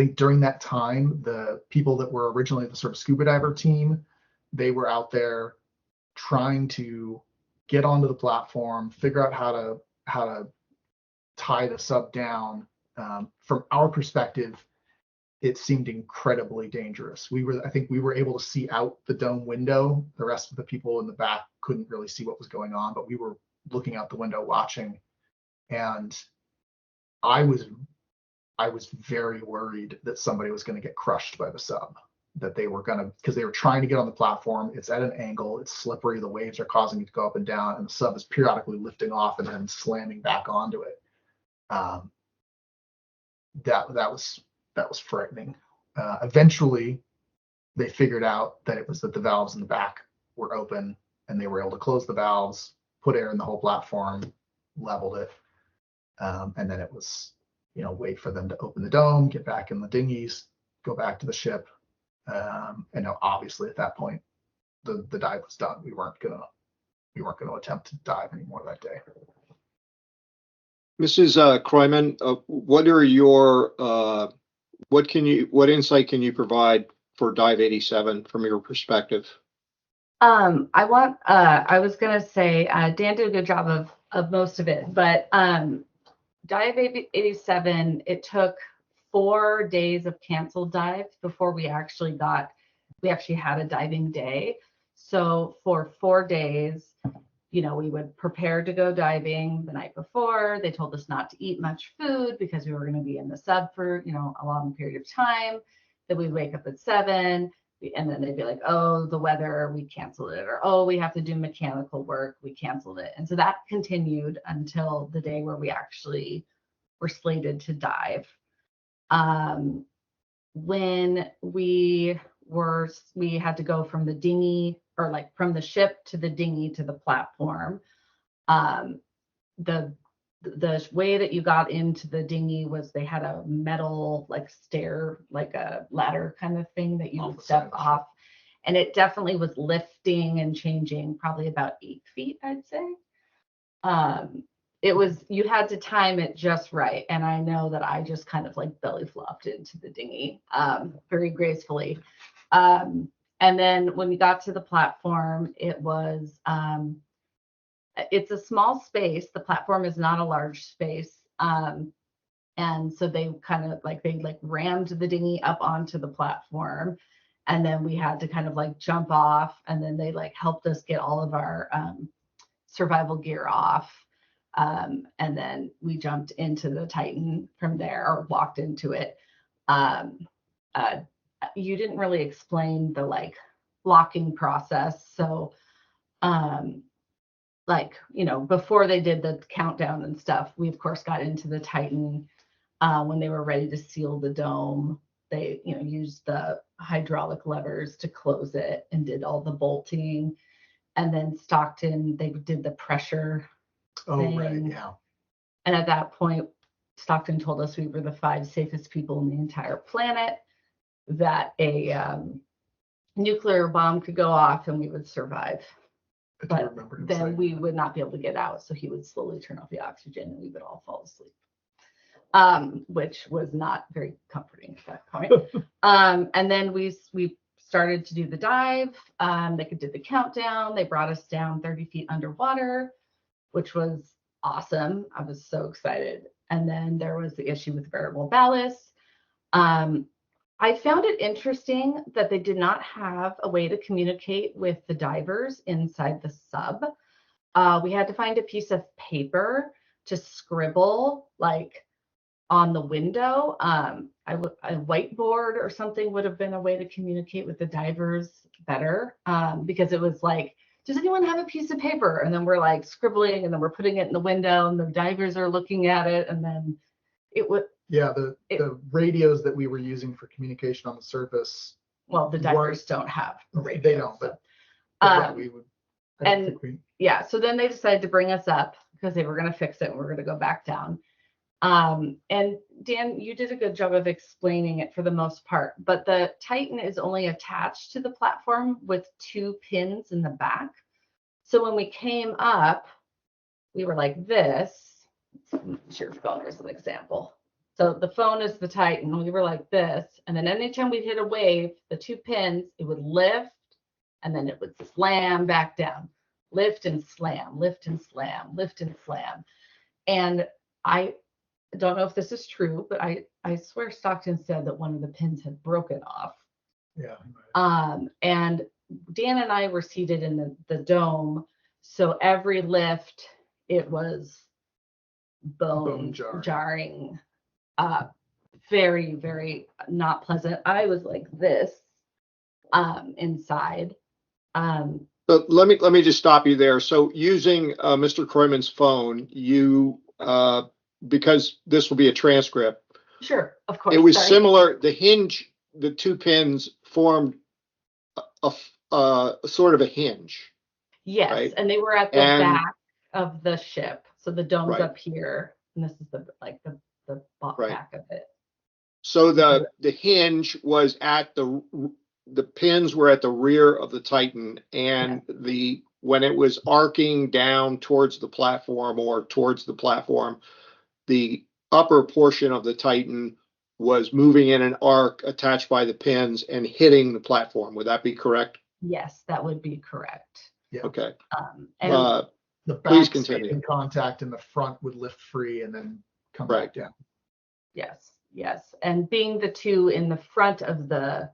think during that time, the people that were originally the sort of scuba diver team, they were out there trying to get onto the platform, figure out how to tie the sub down. From our perspective, it seemed incredibly dangerous. I think we were able to see out the dome window. The rest of the people in the back couldn't really see what was going on, but we were looking out the window watching, and I was very worried that somebody was going to get crushed by the sub, that they were because they were trying to get on the platform. It's at an angle, it's slippery, the waves are causing it to go up and down, and the sub is periodically lifting off and then slamming back onto it. That was frightening. Eventually, they figured out that it was that the valves in the back were open, and they were able to close the valves, put air in the whole platform, leveled it. And then it was, wait for them to open the dome, get back in the dinghies, go back to the ship. And now obviously at that point, the dive was done. We weren't gonna attempt to dive anymore that day. Mrs. Kroymann, what are your what insight can you provide for Dive 87 from your perspective? I was gonna say Dan did a good job of most of it, but Dive 87, it took 4 days of canceled dives before we actually had a diving day. So for 4 days, we would prepare to go diving the night before. They told us not to eat much food because we were going to be in the sub for, a long period of time. Then we'd wake up at 7, and then they'd be like, oh, the weather, we canceled it. Or, oh, we have to do mechanical work, we canceled it. And so that continued until the day where we actually were slated to dive. When we had to go from the dinghy, or like from the ship to the dinghy to the platform. The way that you got into the dinghy was they had a metal stair, like a ladder kind of thing that you would step off. And it definitely was lifting and changing probably about 8 feet, I'd say. You had to time it just right. And I know that I just kind of belly flopped into the dinghy very gracefully. And then when we got to the platform, it's a small space. The platform is not a large space. And so they kind of rammed the dinghy up onto the platform. And then we had to kind of jump off. And then they helped us get all of our survival gear off. And then we jumped into the Titan from there, or walked into it. You didn't really explain the locking process. So, before they did the countdown and stuff, we of course got into the Titan when they were ready to seal the dome. They, used the hydraulic levers to close it and did all the bolting. And then Stockton, they did the pressure thing. Right, yeah. And at that point, Stockton told us we were the 5 safest people in the entire planet, that a nuclear bomb could go off and we would survive. But then we would not be able to get out. So he would slowly turn off the oxygen and we would all fall asleep, which was not very comforting at that point. And then we started to do the dive. They did the countdown. They brought us down 30 feet underwater, which was awesome. I was so excited. And then there was the issue with variable ballast. I found it interesting that they did not have a way to communicate with the divers inside the sub. We had to find a piece of paper to scribble on the window. A whiteboard or something would have been a way to communicate with the divers better, because it was does anyone have a piece of paper? And then we're scribbling, and then we're putting it in the window, and the divers are looking at it, and then it would. Yeah, the radios that we were using for communication on the surface. Well, the divers don't have a radio. They don't, but yeah, we would. So then they decided to bring us up because they were going to fix it and we're going to go back down. And Dan, you did a good job of explaining it for the most part, but the Titan is only attached to the platform with 2 pins in the back. So when we came up, we were like this. Let's your phone as an example. So the phone is the Titan. We were like this. And then anytime we hit a wave, the 2 pins, it would lift and then it would slam back down. Lift and slam, lift and slam, lift and slam. And I don't know if this is true, but I swear Stockton said that one of the pins had broken off. Yeah. And Dan and I were seated in the dome. So every lift, it was bone jarring. Very, very not pleasant. I was like this inside. But let me just stop you there. So using Mr. Kroymann's phone, you because this will be a transcript. Sure, of course. It was similar. The hinge, the 2 pins formed a sort of a hinge. Yes, right? And they were at the back of the ship. So the dome's up here. and this is the Right. back of it. So the hinge was at the pins were at the rear of the Titan, and when it was arcing down towards the platform, the upper portion of the Titan was moving in an arc attached by the pins and hitting the platform. Would that be correct? Yes, that would be correct. Yeah. Okay. And The Please back continue. stayed in contact and the front would lift free and then come Right. back down. yes. And being the two in the front of the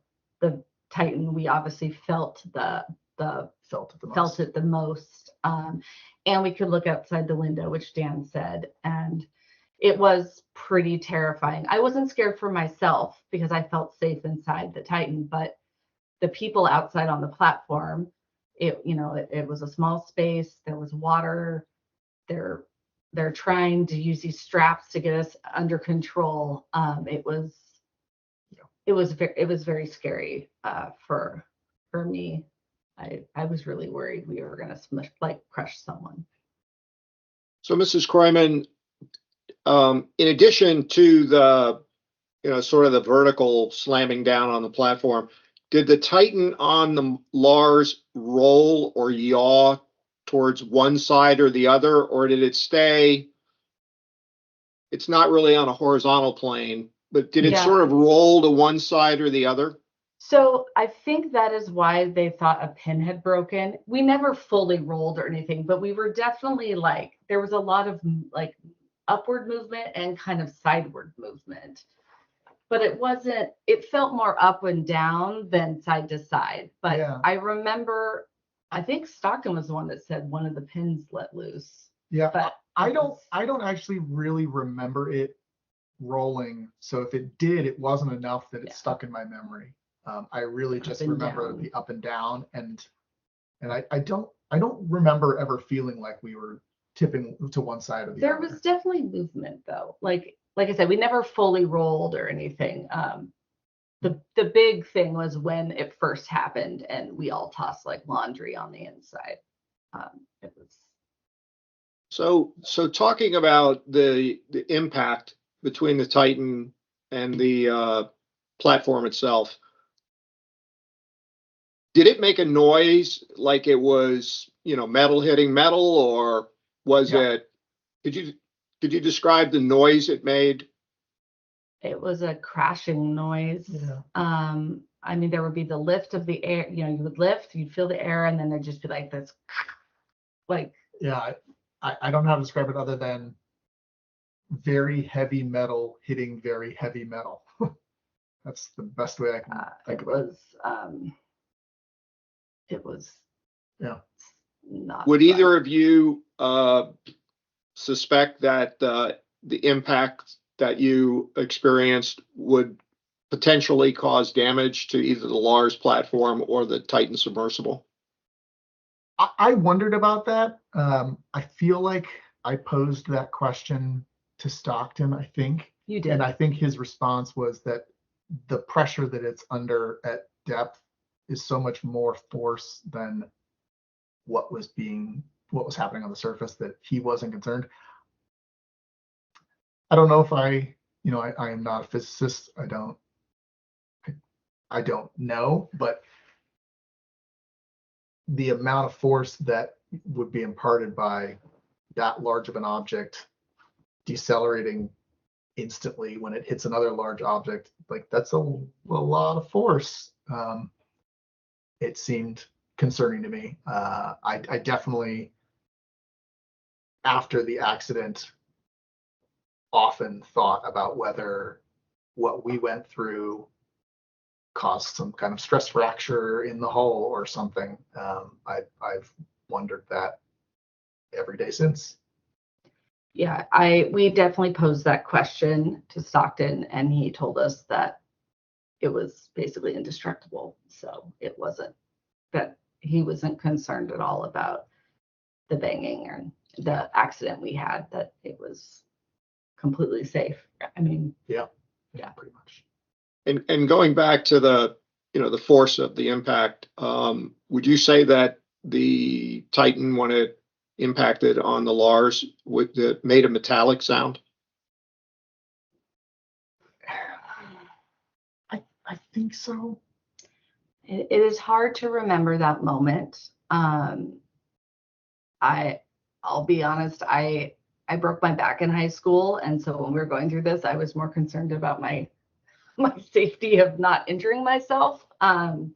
Titan, we obviously felt it the most. And we could look outside the window, which Dan said, and it was pretty terrifying. I wasn't scared for myself because I felt safe inside the Titan, but the people outside on the platform, it was a small space. There was water. They're trying to use these straps to get us under control. It was very scary for me. I was really worried we were going to crush someone. So, Mrs. Kroymann, in addition to the, sort of the vertical slamming down on the platform, did the Titan on the LARS roll or yaw towards one side or the other, or did it stay? It's not really on a horizontal plane, but did it sort of roll to one side or the other? So I think that is why they thought a pin had broken. We never fully rolled or anything, but we were definitely there was a lot of upward movement and kind of sideward movement. But it felt more up and down than side to side. But yeah. I remember, I think Stockton was the one that said one of the pins let loose. Yeah, but I don't actually really remember it rolling. So if it did, it wasn't enough that it stuck in my memory. I really just remember the up and down, and I don't remember ever feeling like we were tipping to one side or the other. There was definitely movement though. Like I said, we never fully rolled or anything. The big thing was when it first happened and we all tossed like laundry on the inside. It was. So talking about the impact between the Titan and the platform itself, did it make a noise like it was, metal hitting metal, or was it? Could you describe the noise it made? It was a crashing noise. Yeah. I mean, there would be the lift of the air. You would lift, you'd feel the air, and then there'd just be like this, Yeah, I don't know how to describe it other than very heavy metal hitting very heavy metal. That's the best way I can think of it. It was. Yeah. Not. Would either of you suspect that the impact that you experienced would potentially cause damage to either the LARS platform or the Titan submersible? I wondered about that. I feel like I posed that question to Stockton, I think. You did. And I think his response was that the pressure that it's under at depth is so much more force than what was happening on the surface that he wasn't concerned. I don't know if I am not a physicist. I don't know, but the amount of force that would be imparted by that large of an object decelerating instantly when it hits another large object, that's a lot of force. It seemed concerning to me. I definitely, after the accident, often thought about whether what we went through caused some kind of stress fracture in the hull or something. I've wondered that every day since. Yeah, we definitely posed that question to Stockton, and he told us that it was basically indestructible. So it wasn't that he wasn't concerned at all about the banging or the accident we had, that it was completely safe. I mean, yeah, pretty much. And going back to the force of the impact, would you say that the Titan, when it impacted on the LARS, made a metallic sound? I think so. It is hard to remember that moment. I'll be honest, I broke my back in high school, and so when we were going through this, I was more concerned about my safety of not injuring myself. But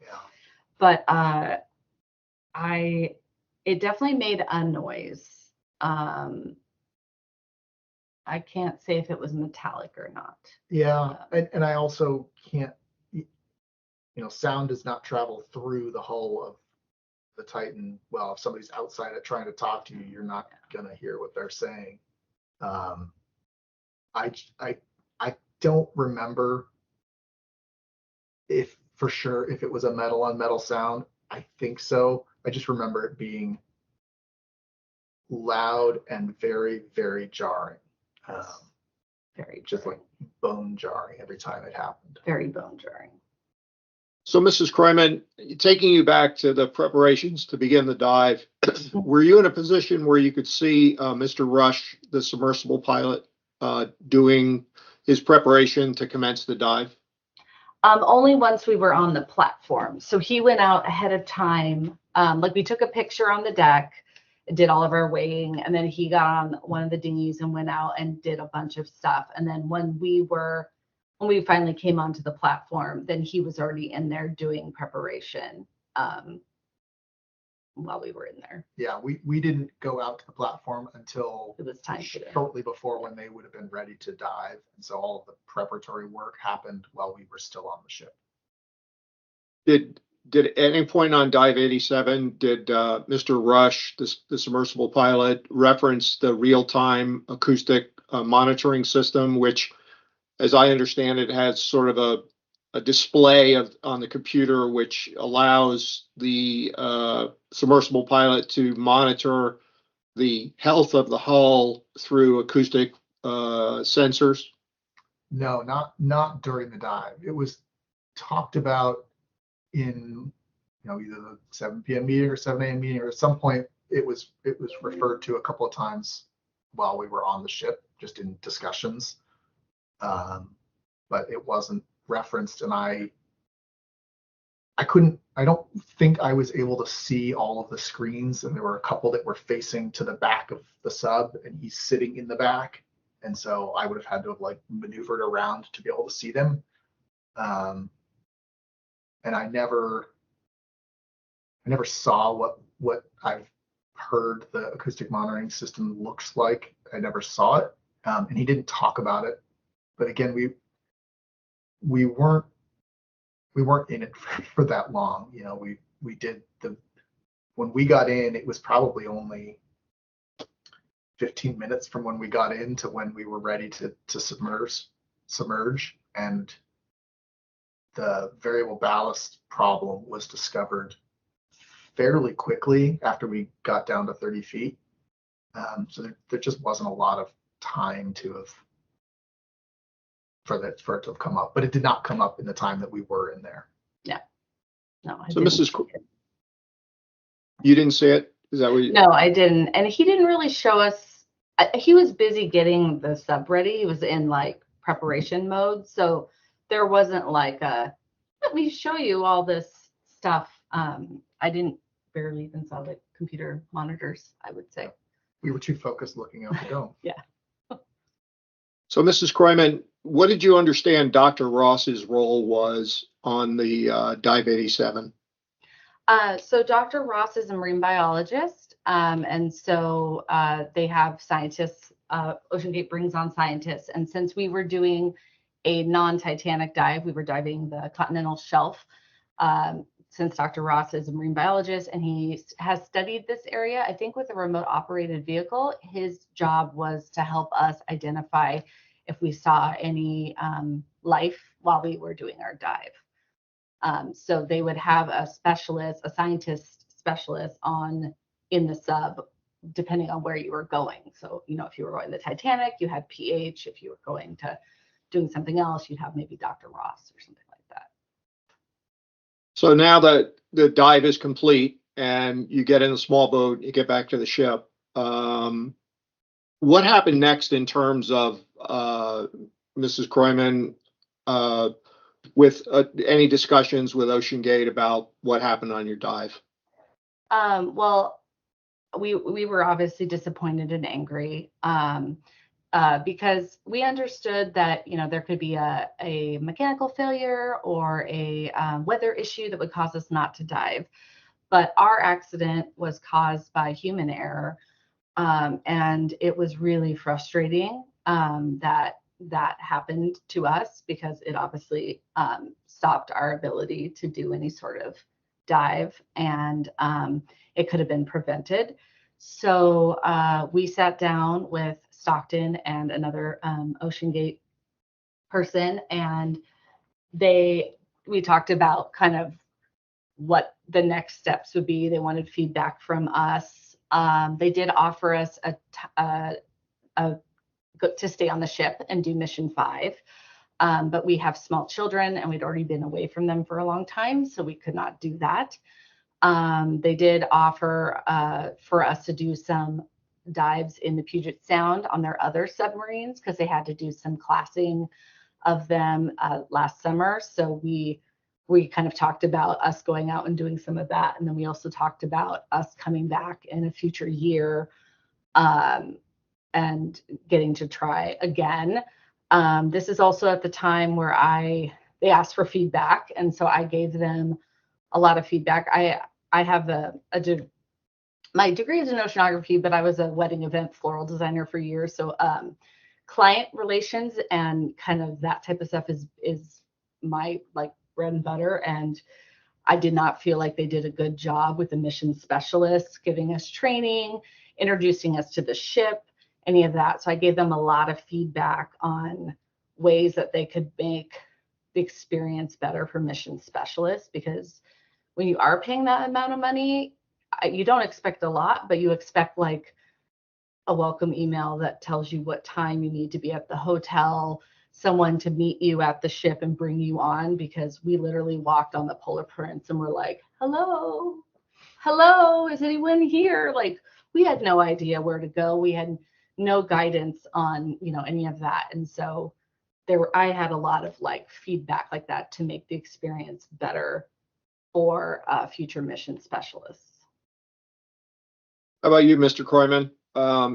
it definitely made a noise. I can't say if it was metallic or not. Yeah, and I also can't, sound does not travel through the hull of the Titan. Well, if somebody's outside it trying to talk to you, you're not gonna hear what they're saying. I don't remember if for sure if it was a metal on metal sound. I think so. I just remember it being loud and very, very jarring. Very just like bone jarring every time it happened. Very bone jarring. So, Mrs. Kroymann, taking you back to the preparations to begin the dive, were you in a position where you could see Mr. Rush, the submersible pilot, doing his preparation to commence the dive? Only once we were on the platform. So he went out ahead of time. Like we took a picture on the deck, did all of our weighing, and then he got on one of the dinghies and went out and did a bunch of stuff. And then when we finally came onto the platform, then he was already in there doing preparation while we were in there. Yeah, we didn't go out to the platform until it was time shortly before when they would have been ready to dive. And so all of the preparatory work happened while we were still on the ship. Did at any point on Dive 87, did Mr. Rush, the submersible pilot, reference the real-time acoustic monitoring system, which, as I understand it, has sort of a display on the computer which allows the submersible pilot to monitor the health of the hull through acoustic sensors? No, not during the dive. It was talked about in either the 7 p.m. meeting or 7 a.m. meeting, or at some point it was referred to a couple of times while we were on the ship, just in discussions. But it wasn't referenced, and I don't think I was able to see all of the screens, and there were a couple that were facing to the back of the sub, and he's sitting in the back, and so I would have had to have maneuvered around to be able to see them. And I never saw what I've heard the acoustic monitoring system looks like. I never saw it, and he didn't talk about it. But again, we weren't in it for that long. We did when we got in, it was probably only 15 minutes from when we got in to when we were ready to submerge, and the variable ballast problem was discovered fairly quickly after we got down to 30 feet. So there just wasn't a lot of time for it to have come up, but it did not come up in the time that we were in there. Yeah. No. So you didn't see it? Is that what you? No, I didn't. And he didn't really show us. He was busy getting the sub ready. He was in preparation mode. So there wasn't let me show you all this stuff. I didn't barely even saw the computer monitors, I would say. We were too focused looking out the dome. Yeah. So, Mrs. Kroymann, what did you understand Dr. Ross's role was on the Dive 87? So Dr. Ross is a marine biologist, and so they have scientists. OceanGate brings on scientists, and since we were doing a non-Titanic dive, we were diving the continental shelf. Since Dr. Ross is a marine biologist and he has studied this area, I think with a remote operated vehicle, his job was to help us identify if we saw any life while we were doing our dive. So they would have a scientist specialist in the sub, depending on where you were going. So, if you were going to the Titanic, you had PH. If you were going to doing something else, you'd have maybe Dr. Ross or something like that. So now that the dive is complete and you get in a small boat, you get back to the ship, what happened next in terms of Mrs. Kroymann with any discussions with OceanGate about what happened on your dive? Well, we were obviously disappointed and angry because we understood that, you know, there could be a mechanical failure or a weather issue that would cause us not to dive. But our accident was caused by human error. And it was really frustrating that happened to us because it obviously stopped our ability to do any sort of dive, and it could have been prevented. So we sat down with Stockton and another OceanGate person, and we talked about kind of what the next steps would be. They wanted feedback from us. They did offer us to stay on the ship and do mission 5. But we have small children and we'd already been away from them for a long time, so we could not do that. They did offer for us to do some dives in the Puget Sound on their other submarines because they had to do some classing of them last summer. So we kind of talked about us going out and doing some of that. And then we also talked about us coming back in a future year and getting to try again. This is also at the time where they asked for feedback. And so I gave them a lot of feedback. I have my degree is in oceanography, but I was a wedding event floral designer for years. So client relations and kind of that type of stuff is my like bread and butter. And I did not feel like they did a good job with the mission specialists, giving us training, introducing us to the ship, any of that. So I gave them a lot of feedback on ways that they could make the experience better for mission specialists, because when you are paying that amount of money, you don't expect a lot, but you expect like a welcome email that tells you what time you need to be at the hotel, someone to meet you at the ship and bring you on, because we literally walked on the Polar Prince and we're like, hello, is anyone here? Like, we had no idea where to go. We had no guidance on, you know, any of that. And so I had a lot of like feedback like that to make the experience better for future mission specialists. How about you, Mr. Kroymann?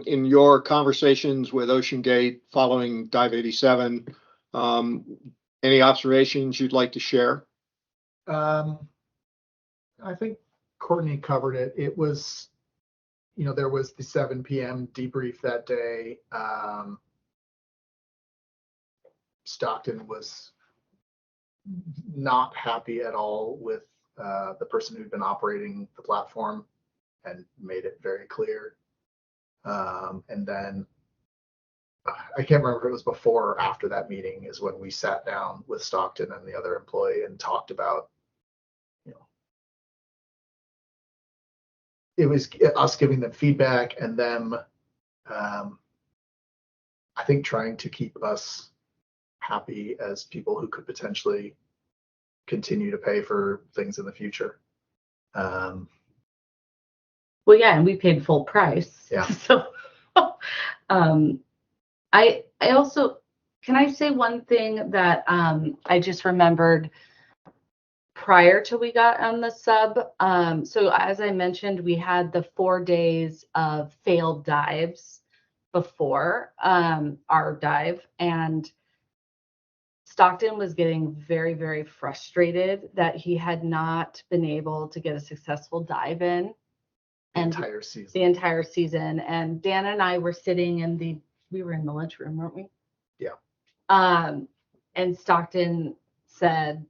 In your conversations with OceanGate following Dive 87, any observations you'd like to share? I think Courtney covered it. It was, you know, there was the 7 p.m. debrief that day. Stockton was not happy at all with the person who'd been operating the platform and made it very clear. And then I can't remember if it was before or after that meeting is when we sat down with Stockton and the other employee and talked about, you know, it was us giving them feedback and them, I think, trying to keep us happy as people who could potentially continue to pay for things in the future. Well, yeah, and we paid full price. Yeah. So I also, can I say one thing that I just remembered prior to we got on the sub? So as I mentioned, we had the 4 days of failed dives before our dive, and Stockton was getting very, very frustrated that he had not been able to get a successful dive in. The entire season. And Dan and I were sitting we were in the lunchroom, weren't we? Yeah. And Stockton said,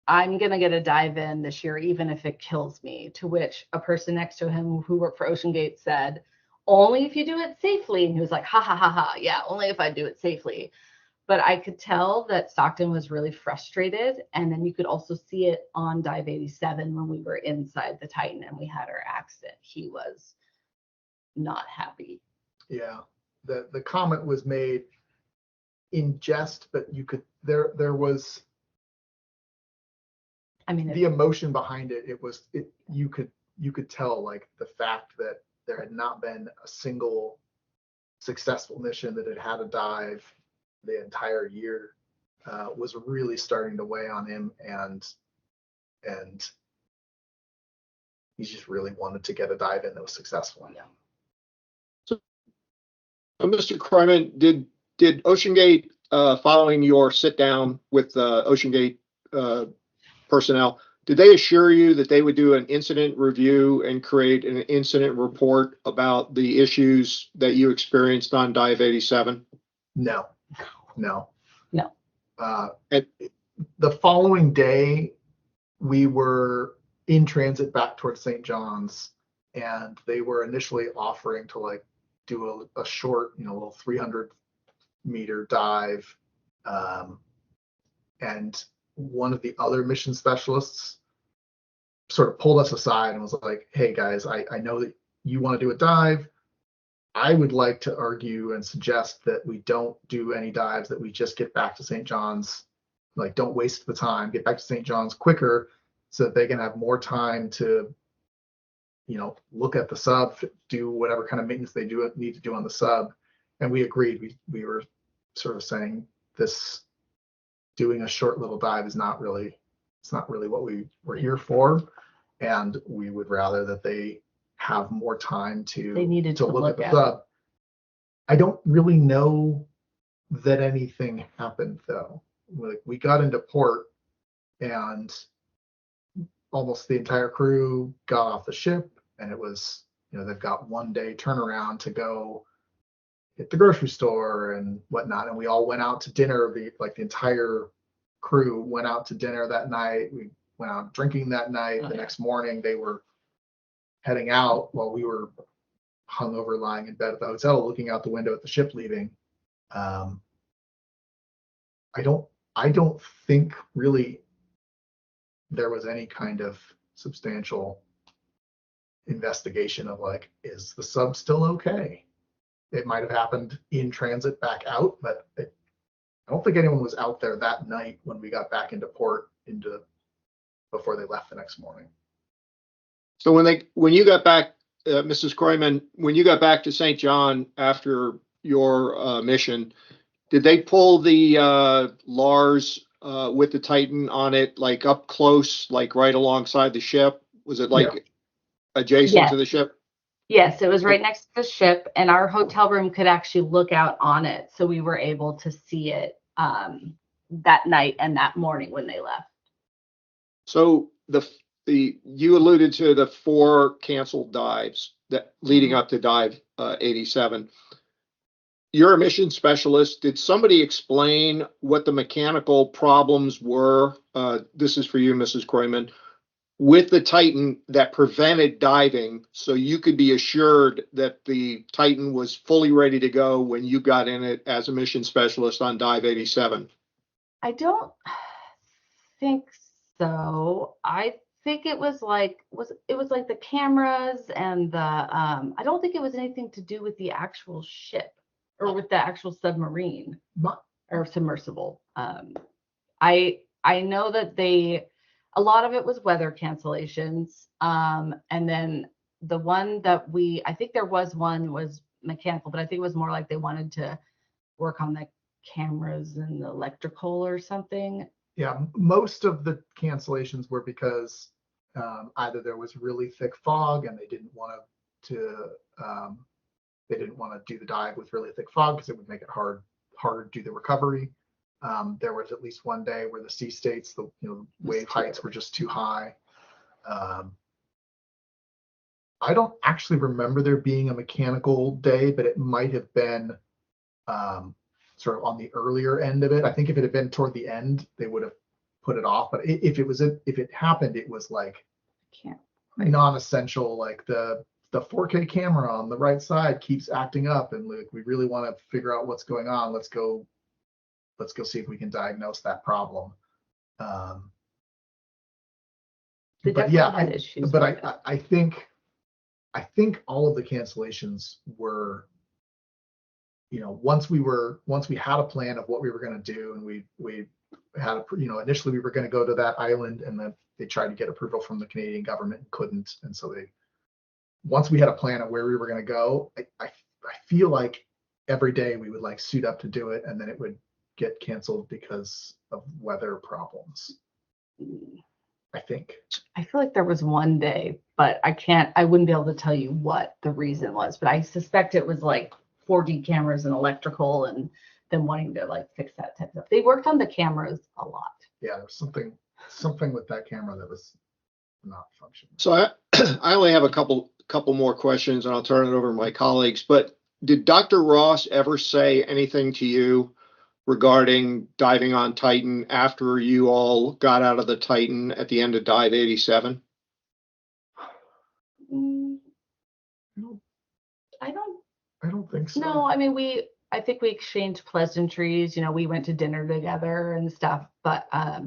I'm going to get a dive in this year, even if it kills me. To which a person next to him who worked for OceanGate said, only if you do it safely. And he was like, ha, ha, ha, ha. Yeah, only if I do it safely. But I could tell that Stockton was really frustrated. And then you could also see it on Dive 87 when we were inside the Titan and we had our accident. He was not happy. Yeah. The comment was made in jest, but you could, there was, I mean, the emotion behind it, you could tell, like, the fact that there had not been a single successful mission that had had a dive the entire year was really starting to weigh on him, and he just really wanted to get a dive in that was successful. Yeah. So, Mr. Kroymann, did OceanGate, following your sit down with OceanGate personnel, did they assure you that they would do an incident review and create an incident report about the issues that you experienced on Dive 87? No. And The following day, we were in transit back towards St. John's, and they were initially offering to like do a short, little 300-meter dive. And one of the other mission specialists sort of pulled us aside and was like, hey guys, I know that you want to do a dive. I would like to argue and suggest that we don't do any dives, that we just get back to St. John's. Like, don't waste the time, get back to St. John's quicker so that they can have more time to, look at the sub, do whatever kind of maintenance they need to do on the sub. And we agreed. We were sort of saying this, doing a short little dive it's not really what we were here for. And we would rather that they have more time to look at the sub. I don't really know that anything happened though. Like, we got into port and almost the entire crew got off the ship, and it was, they've got 1 day turnaround to go hit the grocery store and whatnot. And we all went out to dinner. The entire crew went out to dinner that night. We went out drinking that night. The next morning they were heading out while we were hungover lying in bed at the hotel looking out the window at the ship leaving. I don't think really there was any kind of substantial investigation of like, is the sub still okay? It might have happened in transit back out, but I don't think anyone was out there that night when we got back into port before they left the next morning. so when you got back, Mrs. Kroymann, when you got back to St. John after your mission, did they pull the LARS with the Titan on it, like up close, like right alongside the ship? Was it like adjacent to the ship? Yes, it was right next to the ship, and our hotel room could actually look out on it. So we were able to see it that night and that morning when they left. So you alluded to the 4 canceled dives that leading up to Dive 87. You're a mission specialist. Did somebody explain what the mechanical problems were? This is for you, Mrs. Kroymann, with the Titan that prevented diving, so you could be assured that the Titan was fully ready to go when you got in it as a mission specialist on Dive 87? I don't think so. I think it was like the cameras and the I don't think it was anything to do with the actual ship or with the actual submarine or submersible. I know that a lot of it was weather cancellations. And then the one that I think there was one was mechanical, but I think it was more like they wanted to work on the cameras and the electrical or something. Yeah, most of the cancellations were because either there was really thick fog and they didn't want to do the dive with really thick fog because it would make it harder to do the recovery. There was at least one day where the sea states, the wave heights were just too high. I don't actually remember there being a mechanical day, but it might have been sort of on the earlier end of it. I think if it had been toward the end, they would have put it off. But if it happened, it was like non-essential, like the 4K camera on the right side keeps acting up, and like we really want to figure out what's going on. Let's go see if we can diagnose that problem. But yeah, I think all of the cancellations were, once we had a plan of what we were going to do, and we had initially we were going to go to that island, and then they tried to get approval from the Canadian government and couldn't, and so once we had a plan of where we were going to go, I feel like every day we would like suit up to do it, and then it would get canceled because of weather problems. I think. I feel like there was one day, but I wouldn't be able to tell you what the reason was, but I suspect it was like 4D cameras and electrical and them wanting to like fix that type of stuff. They worked on the cameras a lot. Yeah, there was something with that camera that was not functioning. So I only have a couple more questions, and I'll turn it over to my colleagues. But did Dr. Ross ever say anything to you regarding diving on Titan after you all got out of the Titan at the end of dive 87? I don't think so. No, I mean, I think we exchanged pleasantries, we went to dinner together and stuff, but I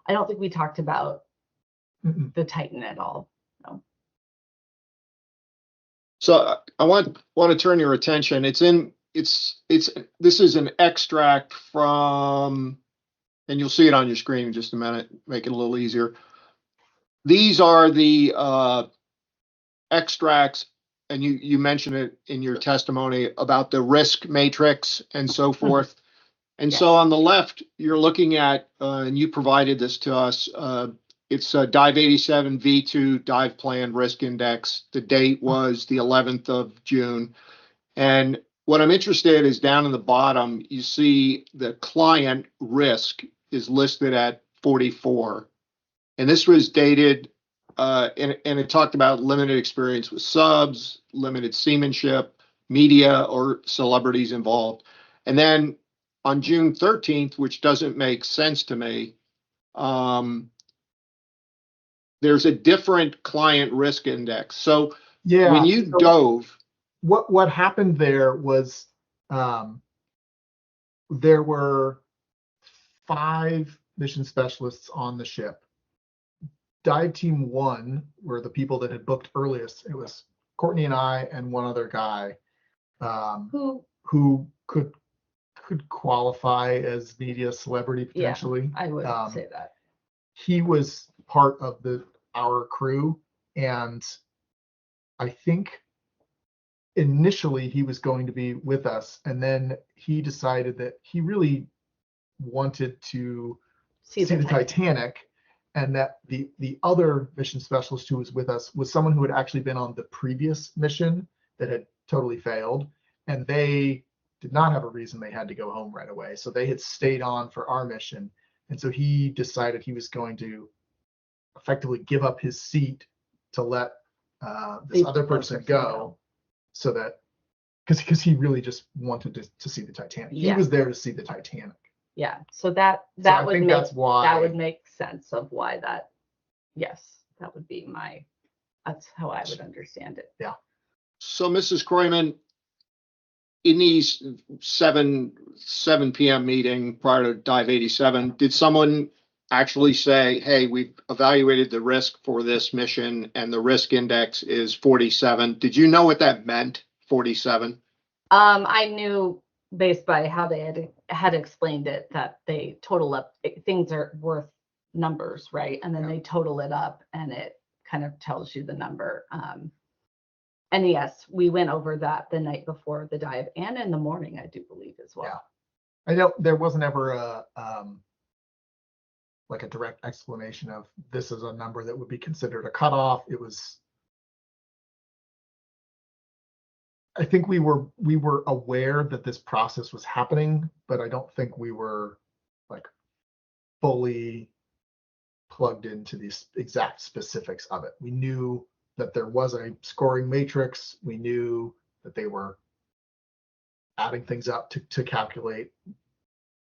don't think we talked about the Titan at all. No. So I want to turn your attention. This is an extract from, and you'll see it on your screen in just a minute, make it a little easier. These are the extracts, and you mentioned it in your testimony about the risk matrix and so forth. And so on the left, you're looking at, and you provided this to us, it's dive 87 V2 dive plan risk index. The date was the 11th of June. And what I'm interested in is down in the bottom, you see the client risk is listed at 44. And this was dated, and it talked about limited experience with subs, limited seamanship, media, or celebrities involved. And then on June 13th, which doesn't make sense to me, there's a different client risk index. So when you dove, what happened there was there were 5 mission specialists on the ship. Dive team 1 were the people that had booked earliest. It was Courtney and I and one other guy who could qualify as media celebrity potentially. Yeah, I would say that. He was part of our crew, and I think initially he was going to be with us, and then he decided that he really wanted to see the Titanic, and that the other mission specialist who was with us was someone who had actually been on the previous mission that had totally failed, and they did not have a reason they had to go home right away. So they had stayed on for our mission. And so he decided he was going to effectively give up his seat to let this other person go, so that because he really just wanted to see the Titanic. He was there to see the Titanic. Yeah. So that would make sense of why that. Yes, that would be that's how I would understand it. Yeah. So Mrs. Kroymann, in these 7 p.m. meeting prior to dive 87, did someone actually say, hey, we've evaluated the risk for this mission and the risk index is 47? Did you know what that meant, 47? I knew based by how they had explained it that they total up, things are worth numbers, right? And then they total it up and it kind of tells you the number. And yes, we went over that the night before the dive and in the morning, I do believe as well. Yeah. I know there wasn't ever a like a direct explanation of this is a number that would be considered a cutoff. It was, I think we were aware that this process was happening, but I don't think we were like fully plugged into these exact specifics of it. We knew that there was a scoring matrix. We knew that they were adding things up to calculate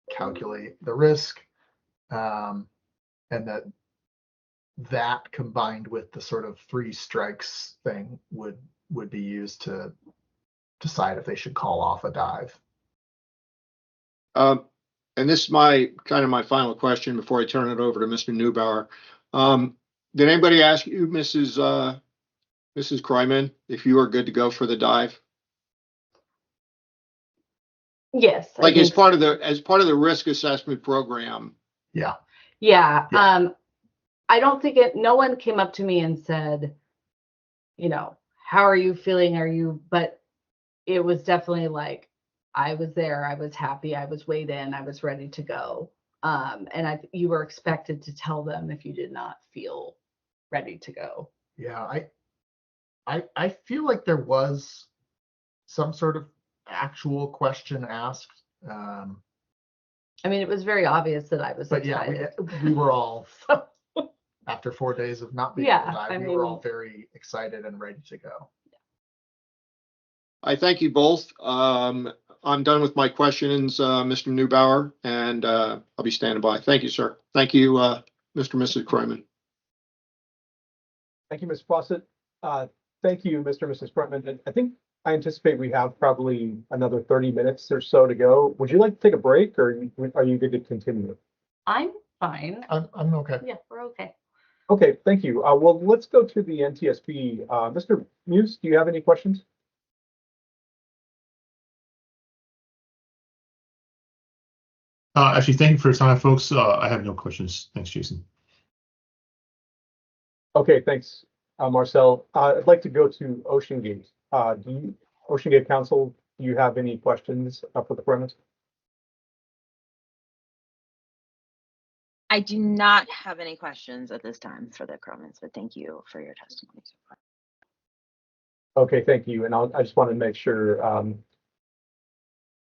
the risk, and that combined with the sort of 3 strikes thing would be used to decide if they should call off a dive. And this is my final question before I turn it over to Mr. Neubauer. Did anybody ask you, Mrs. Kroymann, if you are good to go for the dive? Yes. Like as part of the risk assessment program. Yeah. Yeah. I don't think no one came up to me and said, how are you feeling? But it was definitely like, I was there. I was happy. I was weighed in. I was ready to go. And you were expected to tell them if you did not feel ready to go. Yeah, I feel like there was some sort of actual question asked. I mean, it was very obvious that I was But yeah, excited. we were all, after 4 days of not being Yeah, able to dive, I we were all mean- very excited and ready to go. I thank you both. I'm done with my questions, Mr. Neubauer, and I'll be standing by. Thank you, sir. Thank you, Mr. and Mrs. Kroymann. Thank you, Ms. Fawcett. Thank you, Mr. and Mrs. Kroymann. And I anticipate we have probably another 30 minutes or so to go. Would you like to take a break, or are you good to continue? I'm fine. I'm okay. Yeah, we're okay. Okay, thank you. Well, let's go to the NTSB. Mr. Muse, do you have any questions? Actually, thank you for your time, folks. I have no questions. Thanks, Jason. Okay, thanks, Marcel. I'd like to go to OceanGate. OceanGate Council, do you have any questions for the Kroymanns? I do not have any questions at this time for the Kroymanns, but thank you for your testimony so far. Okay, thank you. And I just want to make sure,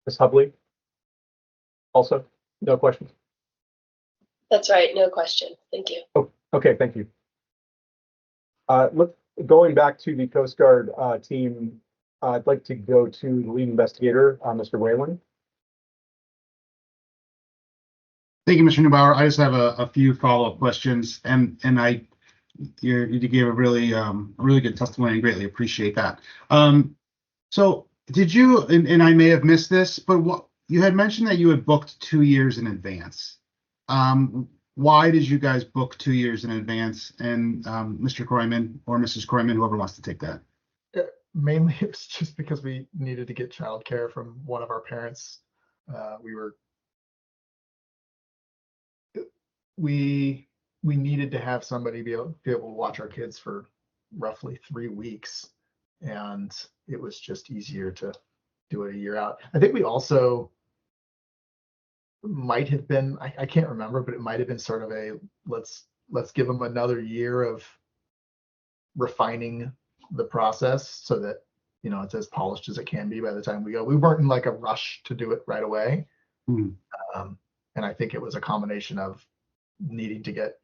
Ms. Hubley, also, no questions? That's right, no question. Thank you. Oh, okay, thank you. Going back to the Coast Guard team, I'd like to go to the lead investigator, Mr. Whalen. Thank you, Mr. Neubauer. I just have a few follow-up questions, and you gave a really good testimony and greatly appreciate that. So did you, and I may have missed this, but what you had mentioned that you had booked 2 years in advance. Why did you guys book 2 years in advance? And Mr. Kroymann or Mrs. Kroymann, whoever wants to take that. Mainly it was just because we needed to get childcare from one of our parents. We needed to have somebody be able to watch our kids for roughly 3 weeks, and it was just easier to do it a year out. I think we also might have been, I can't remember, but it might have been sort of a let's give them another year of refining the process so that it's as polished as it can be by the time we go. We weren't in like a rush to do it right away. And I think it was a combination of needing to get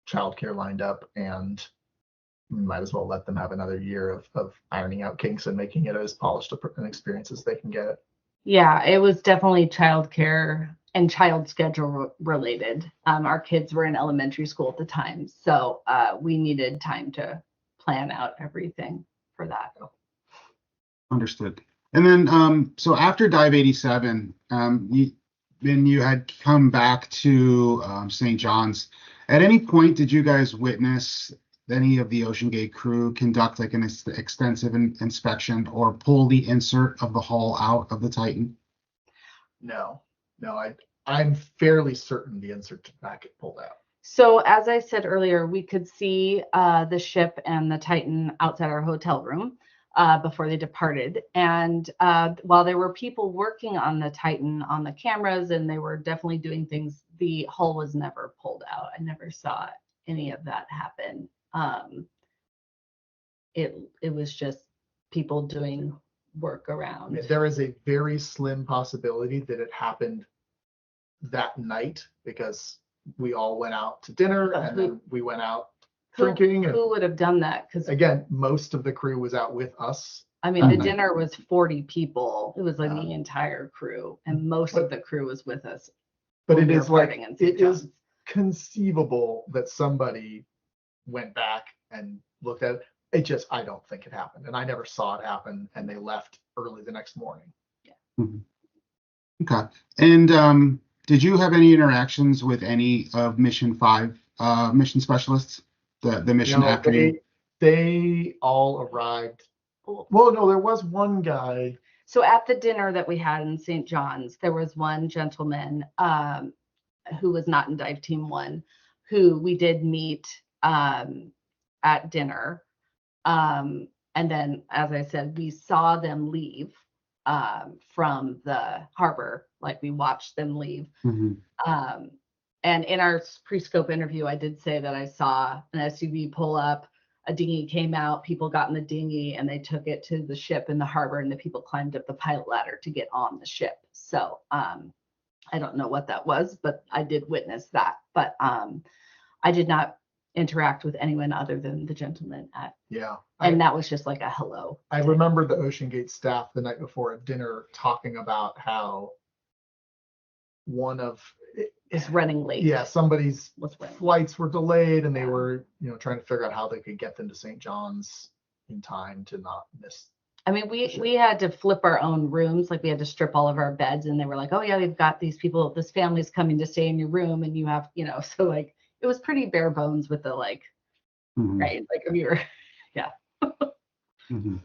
childcare lined up, and we might as well let them have another year of ironing out kinks and making it as polished an experience as they can get it. Yeah, it was definitely childcare and child schedule related. Our kids were in elementary school at the time, so we needed time to plan out everything for that. Understood. And then, so after Dive 87, you had come back to St. John's. At any point, did you guys witness any of the OceanGate crew conduct like an extensive inspection or pull the insert of the hull out of the Titan? No, I'm fairly certain the insert did not get pulled out. So as I said earlier, we could see the ship and the Titan outside our hotel room before they departed. And while there were people working on the Titan on the cameras, and they were definitely doing things, the hull was never pulled out. I never saw any of that happen. It was just people doing work around. There is a very slim possibility that it happened that night because we all went out to dinner and then we went out drinking. Who would have done that? Because again, most of the crew was out with us. I mean, the dinner was 40 people. It was like the entire crew, and most of the crew was with us. But it is like, it is conceivable that somebody went back and looked at it. I don't think it happened, and I never saw it happen, and they left early the next morning. Yeah. Okay. And did you have any interactions with any of Mission 5 mission specialists? The mission after you? They all arrived. Well, no, there was one guy. So at the dinner that we had in St. John's, there was one gentleman who was not in Dive Team 1, who we did meet at dinner. And then, as I said, we saw them leave. from the harbor. Like we watched them leave. Mhm. And in our pre-scope interview, I did say that I saw an SUV pull up, a dinghy came out, people got in the dinghy and they took it to the ship in the harbor, and the people climbed up the pilot ladder to get on the ship. So I don't know what that was, but I did witness that. But I did not interact with anyone other than the gentleman at, Yeah. and that was just like a hello. I remember the OceanGate staff the night before at dinner talking about how one of Is running late. yeah, somebody's Was running. flights were delayed and they were, trying to figure out how they could get them to St. John's in time to not miss. I mean, we had to flip our own rooms. Like we had to strip all of our beds, and they were like, oh yeah, we've got these people, this family's coming to stay in your room, and you have, so like it was pretty bare bones with the like, Mhm. right? Like if you were, yeah. Mhm.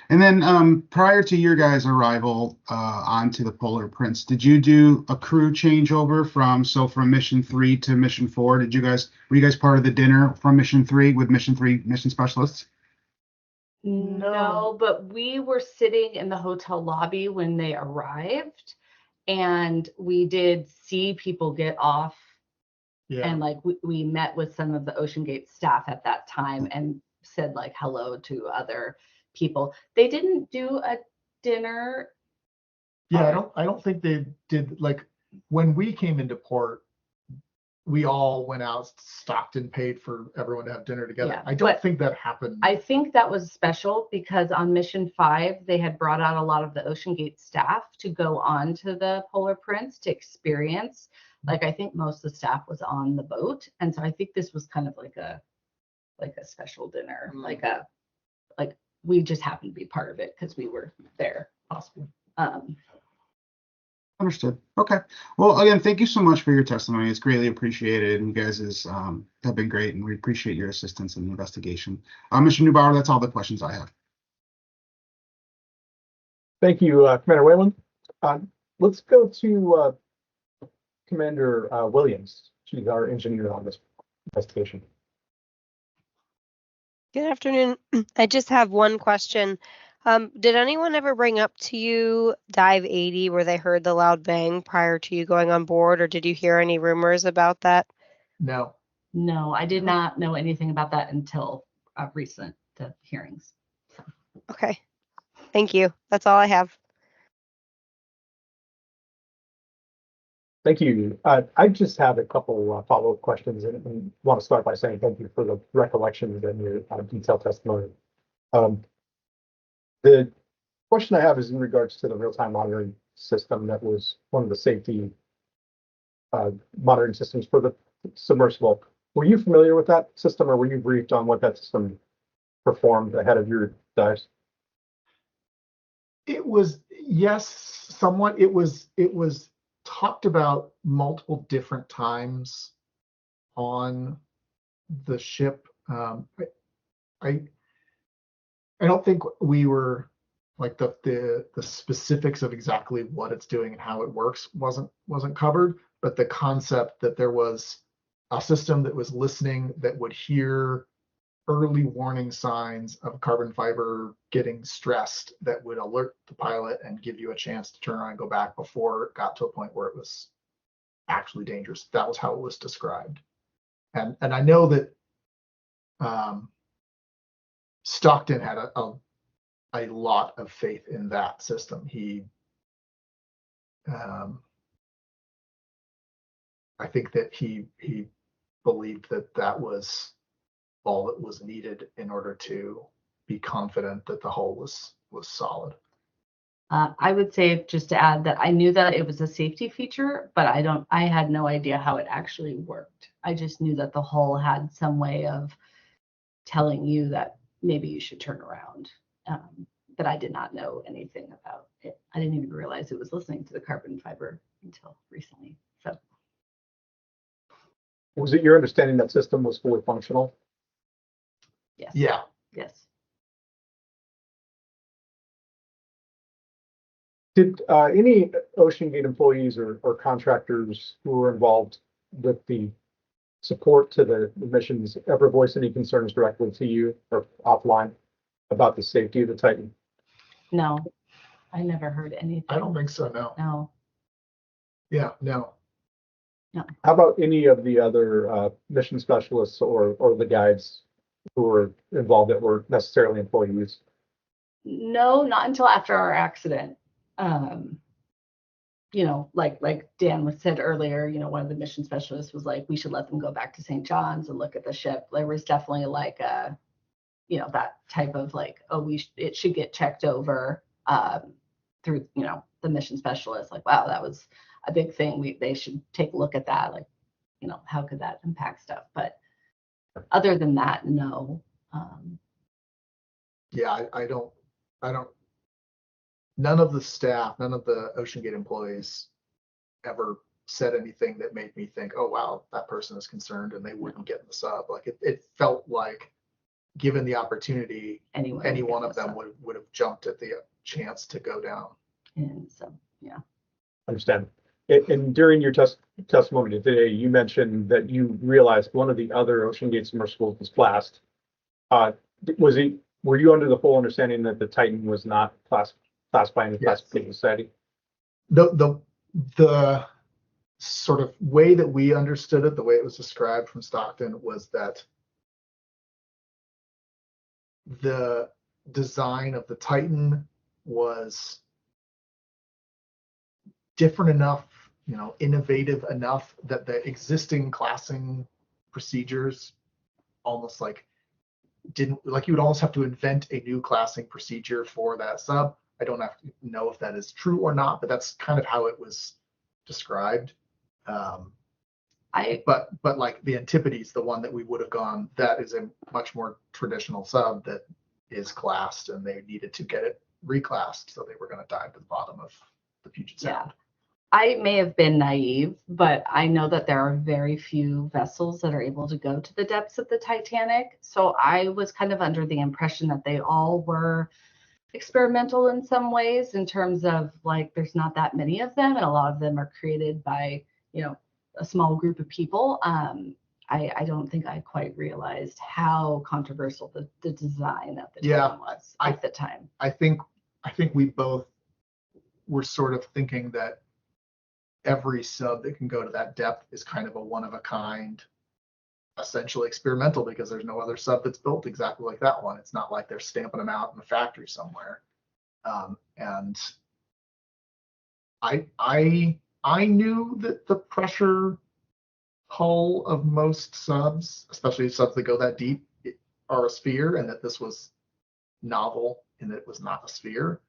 And then prior to your guys' arrival onto the Polar Prince, did you do a crew changeover from mission 3 to mission 4? Were you guys part of the dinner from mission 3 with mission 3 mission specialists? No, but we were sitting in the hotel lobby when they arrived, and we did see people get off. Yeah. And like we met with some of the OceanGate staff at that time and said like hello to other people. They didn't do a dinner. Yeah, I don't think they did. Like when we came into port, we all went out. Stockton paid for everyone to have dinner together. Yeah, I don't but think that happened. I think that was special because on mission 5, they had brought out a lot of the OceanGate staff to go on to the Polar Prince to experience. Like I think most of the staff was on the boat, and so I think this was kind of like a special dinner, like we just happened to be part of it because we were there. Possible. Understood. Okay. Well, again, thank you so much for your testimony. It's greatly appreciated. And you guys have been great, and we appreciate your assistance in the investigation. Mr. Neubauer, that's all the questions I have. Thank you, Commander Whalen. Let's go to Commander Williams. She's our engineer on this investigation. Good afternoon. I just have one question. Did anyone ever bring up to you Dive 80 where they heard the loud bang prior to you going on board, or did you hear any rumors about that? No. No, I did not know anything about that until recent hearings. So. Okay. Thank you. That's all I have. Thank you. I just have a couple follow-up questions and want to start by saying thank you for the recollections and your detailed testimony. The question I have is in regards to the real-time monitoring system that was one of the safety monitoring systems for the submersible. Were you familiar with that system, or were you briefed on what that system performed ahead of your dives? It was, yes, somewhat. It was talked about multiple different times on the ship. I don't think we were like the specifics of exactly what it's doing and how it works wasn't covered, but the concept that there was a system that was listening that would hear early warning signs of carbon fiber getting stressed that would alert the pilot and give you a chance to turn around and go back before it got to a point where it was actually dangerous. That was how it was described. And I know that Stockton had a lot of faith in that system. He I think that he believed that was all that was needed in order to be confident that the hull was solid. I would say, just to add, that I knew that it was a safety feature, but I had no idea how it actually worked. I just knew that the hull had some way of telling you that maybe you should turn around. But I did not know anything about it. I didn't even realize it was listening to the carbon fiber until recently. So, Was it your understanding that system was fully functional? yes. Yeah. Yes. Did any OceanGate employees or contractors who were involved with the support to the missions ever voice any concerns directly to you or offline about the safety of the Titan? No. I never heard anything. I don't think so, no. No. Yeah, no. How about any of the other mission specialists or the guides who were involved that were necessarily employees? No, not until after our accident. You know, like Dan was said earlier, you know, one of the mission specialists was like, we should let them go back to St. John's and look at the ship. There was definitely like a, you know, that type of like, oh, it should get checked over through, you know, the mission specialist. Like, wow, that was a big thing. They should take a look at that. Like, you know, how could that impact stuff? But other than that, no. Yeah, I don't, none of the staff, none of the OceanGate employees ever said anything that made me think, oh, wow, that person is concerned and they wouldn't get in the sub. Like it felt like, given the opportunity, any one of them would have jumped at the chance to go down. And so, yeah. Understand. And during your testimony today, you mentioned that you realized one of the other OceanGate submersibles was classed. Were you under the full understanding that the Titan was not classified in the classification society? The sort of way that we understood it, the way it was described from Stockton, was that the design of the Titan was different enough, you know, innovative enough that the existing classing procedures almost like you would almost have to invent a new classing procedure for that sub. I don't have to know if that is true or not, but that's kind of how it was described. But like the Antipodes, the one that we would have gone, that is a much more traditional sub that is classed, and they needed to get it reclassed, so they were going to dive to the bottom of the Puget Sound. Yeah. I may have been naive, but I know that there are very few vessels that are able to go to the depths of the Titanic. So I was kind of under the impression that they all were experimental in some ways, in terms of like there's not that many of them, and a lot of them are created by, you know, a small group of people. I don't think I quite realized how controversial the design of the Titan was at the time. I think we both were sort of thinking that every sub that can go to that depth is kind of a one of a kind, essentially experimental, because there's no other sub that's built exactly like that one. It's not like they're stamping them out in the factory somewhere. And I knew that the pressure hull of most subs, especially subs that go that deep, are a sphere, and that this was novel in that it was not a sphere.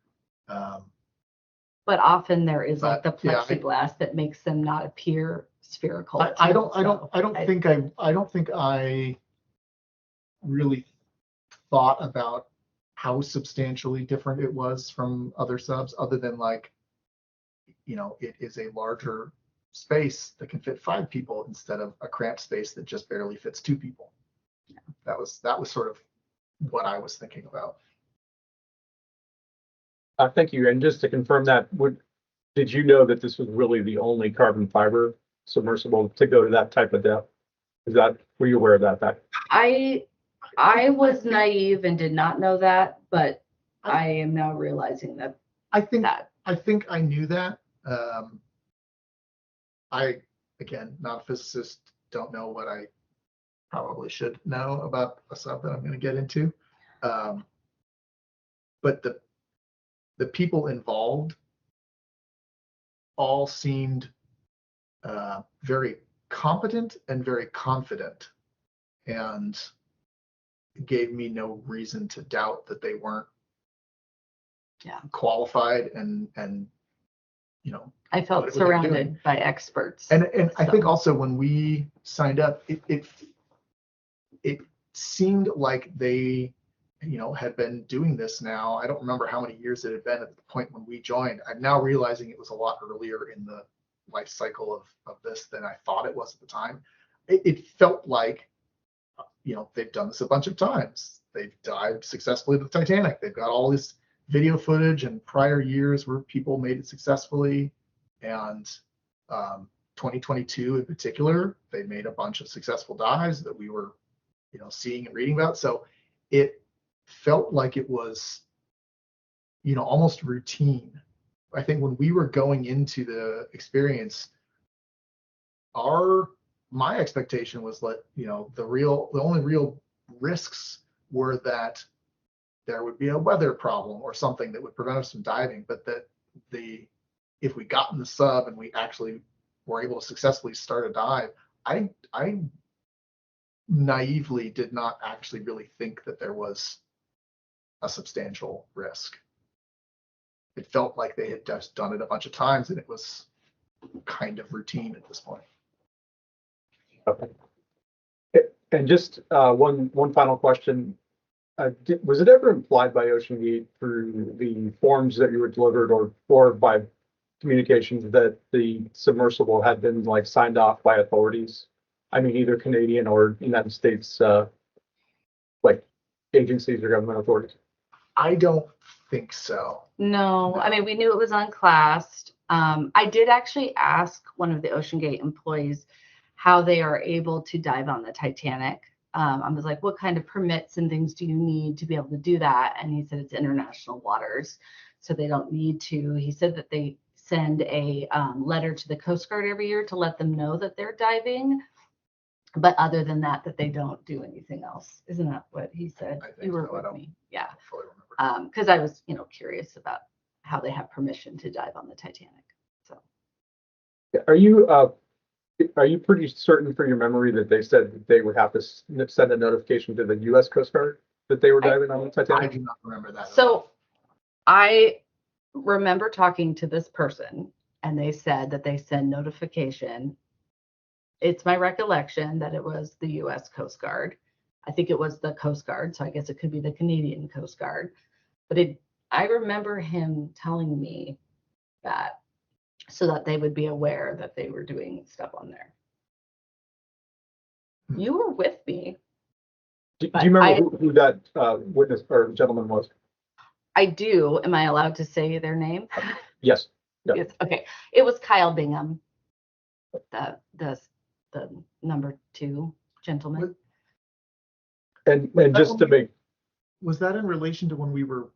But often there is like the plexiglass that makes them not appear spherical. I don't think I really thought about how substantially different it was from other subs, other than like, you know, it is a larger space that can fit 5 people instead of a cramped space that just barely fits 2 people. Yeah. That was sort of what I was thinking about. Thank you. And just to confirm that, did you know that this was really the only carbon fiber submersible to go to that type of depth? Were you aware of that? I was naive and did not know that, but I am now realizing that. I think I knew that. I, again, not a physicist, don't know what I probably should know about a sub that I'm going to get into. But the people involved all seemed very competent and very confident, and gave me no reason to doubt that they weren't qualified and you know. I felt surrounded by experts. And I think also when we signed up, it seemed like they, you know, had been doing this now. I don't remember how many years it had been at the point when we joined. I'm now realizing it was a lot earlier in the life cycle of this than I thought it was at the time. It felt like, you know, they've done this a bunch of times. They've dived successfully to the Titanic. They've got all this video footage and prior years where people made it successfully. And 2022 in particular, they made a bunch of successful dives that we were, you know, seeing and reading about. So it felt like it was almost routine. I think when we were going into the experience, my expectation was that, the only real risks were that there would be a weather problem or something that would prevent us from diving, but that if we got in the sub and we actually were able to successfully start a dive, I naively did not actually really think that there was a substantial risk. It felt like they had just done it a bunch of times and it was kind of routine at this point. Okay. And just one final question. Was it ever implied by OceanGate through the forms that you were delivered or by communications that the submersible had been like signed off by authorities? I mean, either Canadian or United States, like agencies or government authorities? I don't think so. No, I mean, we knew it was unclassed. I did actually ask one of the OceanGate employees how they are able to dive on the Titanic. I was like, what kind of permits and things do you need to be able to do that? And he said it's international waters, so they don't need to. He said that they send a letter to the Coast Guard every year to let them know that they're diving. But other than that, that they don't do anything else. Isn't that what he said? You were with me. Yeah. Because I was, curious about how they have permission to dive on the Titanic. So. Are you pretty certain for your memory that they said that they would have to send a notification to the U.S. Coast Guard that they were diving on the Titanic? I do not remember that. So I remember talking to this person and they said that they send notification. It's my recollection that it was the U.S. Coast Guard. I think it was the Coast Guard, so I guess it could be the Canadian Coast Guard. But I remember him telling me that so that they would be aware that they were doing stuff on there. You were with me. Do you remember who that witness or gentleman was? I do. Am I allowed to say their name? Yes. Yep. Yes. Okay. It was Kyle Bingham, the number 2 gentleman. And just to make, was that in relation to when we were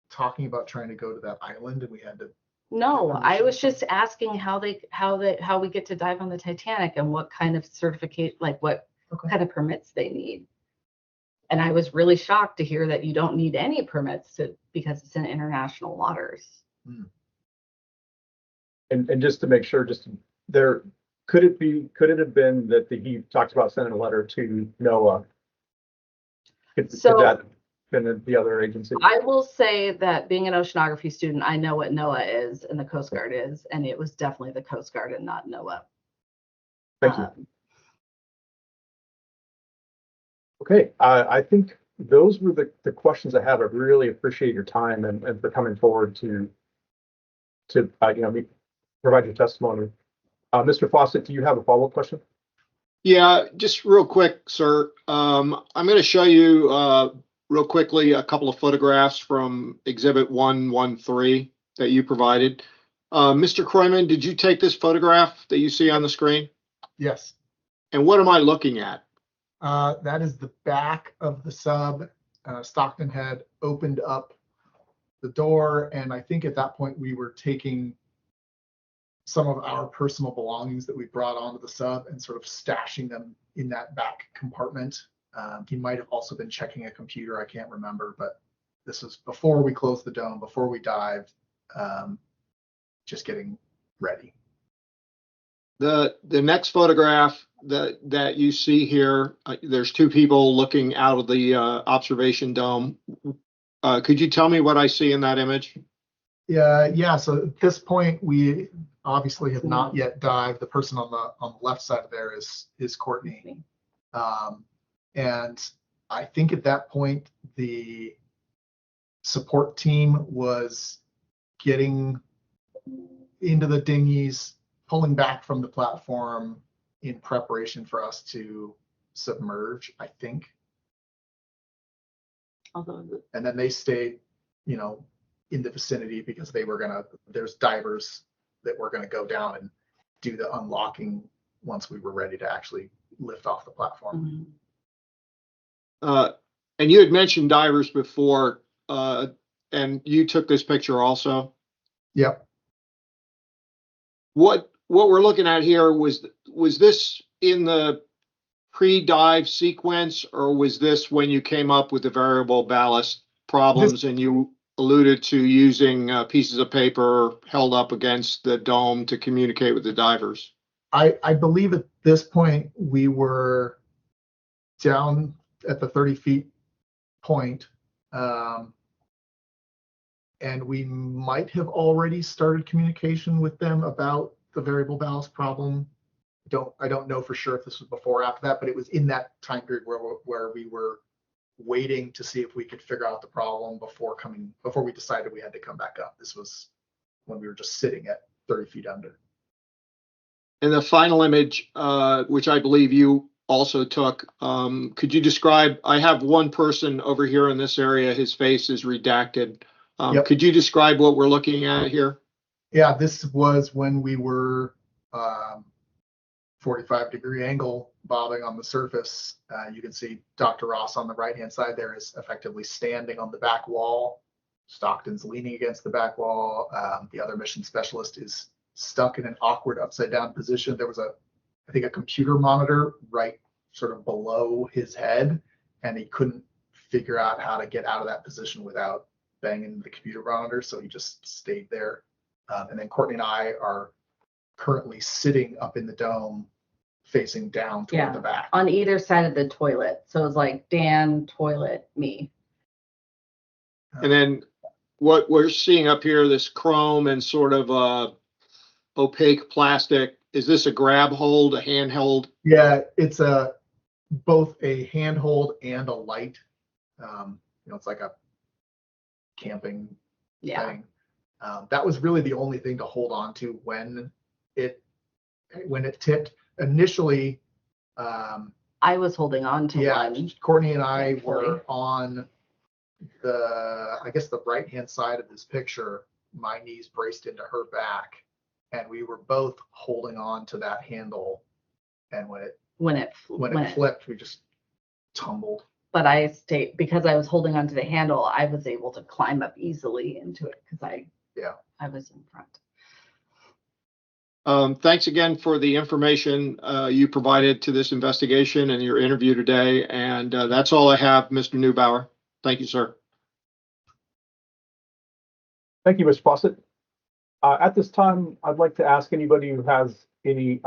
talking about trying to go to that island and we had to? No, I was just asking how we get to dive on the Titanic and what kind of certificate, like what kind of permits they need. And I was really shocked to hear that you don't need any permits because it's in international waters. And just to make sure, could it have been that he talked about sending a letter to NOAA? Could that have been the other agency? I will say that being an oceanography student, I know what NOAA is and the Coast Guard is, and it was definitely the Coast Guard and not NOAA. Thank you. Okay, I think those were the questions I have. I really appreciate your time and for coming forward to provide your testimony. Mr. Fawcett, do you have a follow-up question? Yeah, just real quick, sir. I'm going to show you real quickly a couple of photographs from Exhibit 113 that you provided. Mr. Kroymann, did you take this photograph that you see on the screen? Yes. And what am I looking at? That is the back of the sub. Stockton had opened up the door, and I think at that point we were taking some of our personal belongings that we brought onto the sub and sort of stashing them in that back compartment. He might have also been checking a computer, I can't remember, but this was before we closed the dome, before we dived, just getting ready. The next photograph that you see here, there's 2 people looking out of the observation dome. Could you tell me what I see in that image? Yeah. So at this point, we obviously have not yet dived. The person on the left side there is Courtney, and I think at that point the support team was getting into the dinghies, pulling back from the platform in preparation for us to submerge, I think. And then they stayed, in the vicinity because there's divers that were gonna go down and do the unlocking once we were ready to actually lift off the platform. And you had mentioned divers before. and you took this picture also. Yep. What we're looking at here was this in the pre-dive sequence, or was this when you came up with the variable ballast problems and you alluded to using pieces of paper held up against the dome to communicate with the divers? I believe at this point we were down at the 30 feet point, and we might have already started communication with them about the variable ballast problem. I don't know for sure if this was before or after that, but it was in that time period where we were waiting to see if we could figure out the problem before we decided we had to come back up. This was when we were just sitting at 30 feet under. And the final image, which I believe you also took, could you describe, I have one person over here in this area, his face is redacted. Yep. Could you describe what we're looking at here? Yeah, this was when we were 45-degree angle bobbing on the surface. You can see Dr. Ross on the right-hand side there is effectively standing on the back wall. Stockton's leaning against the back wall. The other mission specialist is stuck in an awkward upside-down position. There was I think a computer monitor right sort of below his head, and he couldn't figure out how to get out of that position without banging the computer monitor, so he just stayed there. And then Courtney and I are currently sitting up in the dome facing down toward the back. On either side of the toilet. So it's like Dan, toilet, me. And then what we're seeing up here, this chrome and sort of opaque plastic, is this a grab hold, a handheld? Yeah, it's both a handhold and a light. It's like a camping thing. That was really the only thing to hold on to when it tipped. Initially, I was holding on to one. Courtney and I were on the right-hand side of this picture. My knees braced into her back, and we were both holding on to that handle. And when it flipped, we just tumbled. But I stayed because I was holding onto the handle. I was able to climb up easily into it because I was in front. Thanks again for the information you provided to this investigation and your interview today. And that's all I have, Mr. Neubauer. Thank you, sir. Thank you, Mr. Fawcett. At this time, I'd like to ask anybody who has any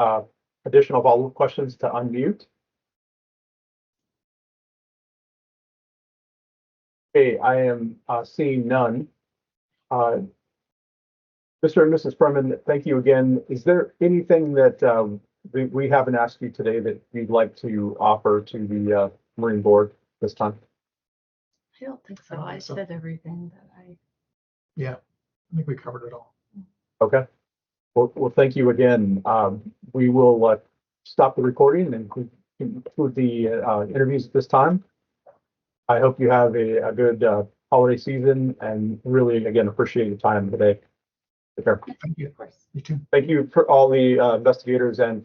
additional follow-up questions to unmute. Okay, I am seeing none. Mr. and Mrs. Kroymann, thank you again. Is there anything that we haven't asked you today that you'd like to offer to the Marine Board this time? I don't think so. I said everything that I... Yeah, I think we covered it all. Okay. Well, thank you again. We will stop the recording and conclude the interviews at this time. I hope you have a good holiday season, and really, again, appreciate your time today. Take care. Thank you. Of course. You too. Thank you for all the investigators and